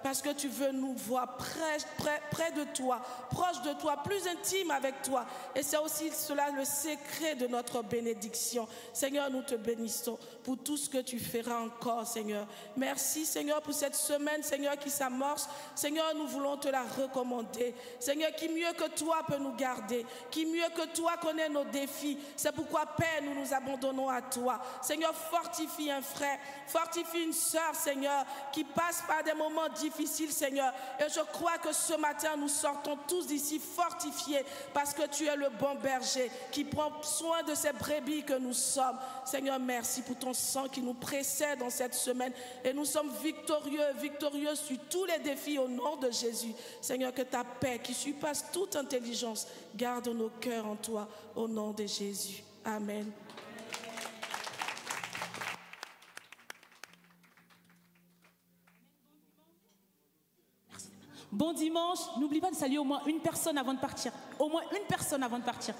parce que tu veux nous voir près de toi, proche de toi, plus intime avec toi. Et c'est aussi cela le secret de notre bénédiction. Seigneur, nous te bénissons pour tout ce que tu feras encore, Seigneur. Merci, Seigneur, pour cette semaine, Seigneur, qui s'amorce. Seigneur, nous voulons te la recommander. Seigneur, qui mieux que toi peut nous garder, qui mieux que toi connaît nos défis. C'est pourquoi, Père, nous nous abandonnons à toi. Seigneur, fortifie un frère, fortifie une sœur, Seigneur, qui passe par des moments difficiles, Seigneur. Et je crois que ce matin, nous sortons tous d'ici fortifiés parce que tu es le bon berger qui prend soin de ces brebis que nous sommes. Seigneur, merci pour ton sang qui nous précède dans cette semaine. Et nous sommes victorieux sur tous les défis au nom de Jésus. Seigneur, que ta paix qui surpasse toute intelligence garde nos cœurs en toi au nom de Jésus. Amen. Bon dimanche. N'oublie pas de saluer au moins une personne avant de partir. Au moins une personne avant de partir.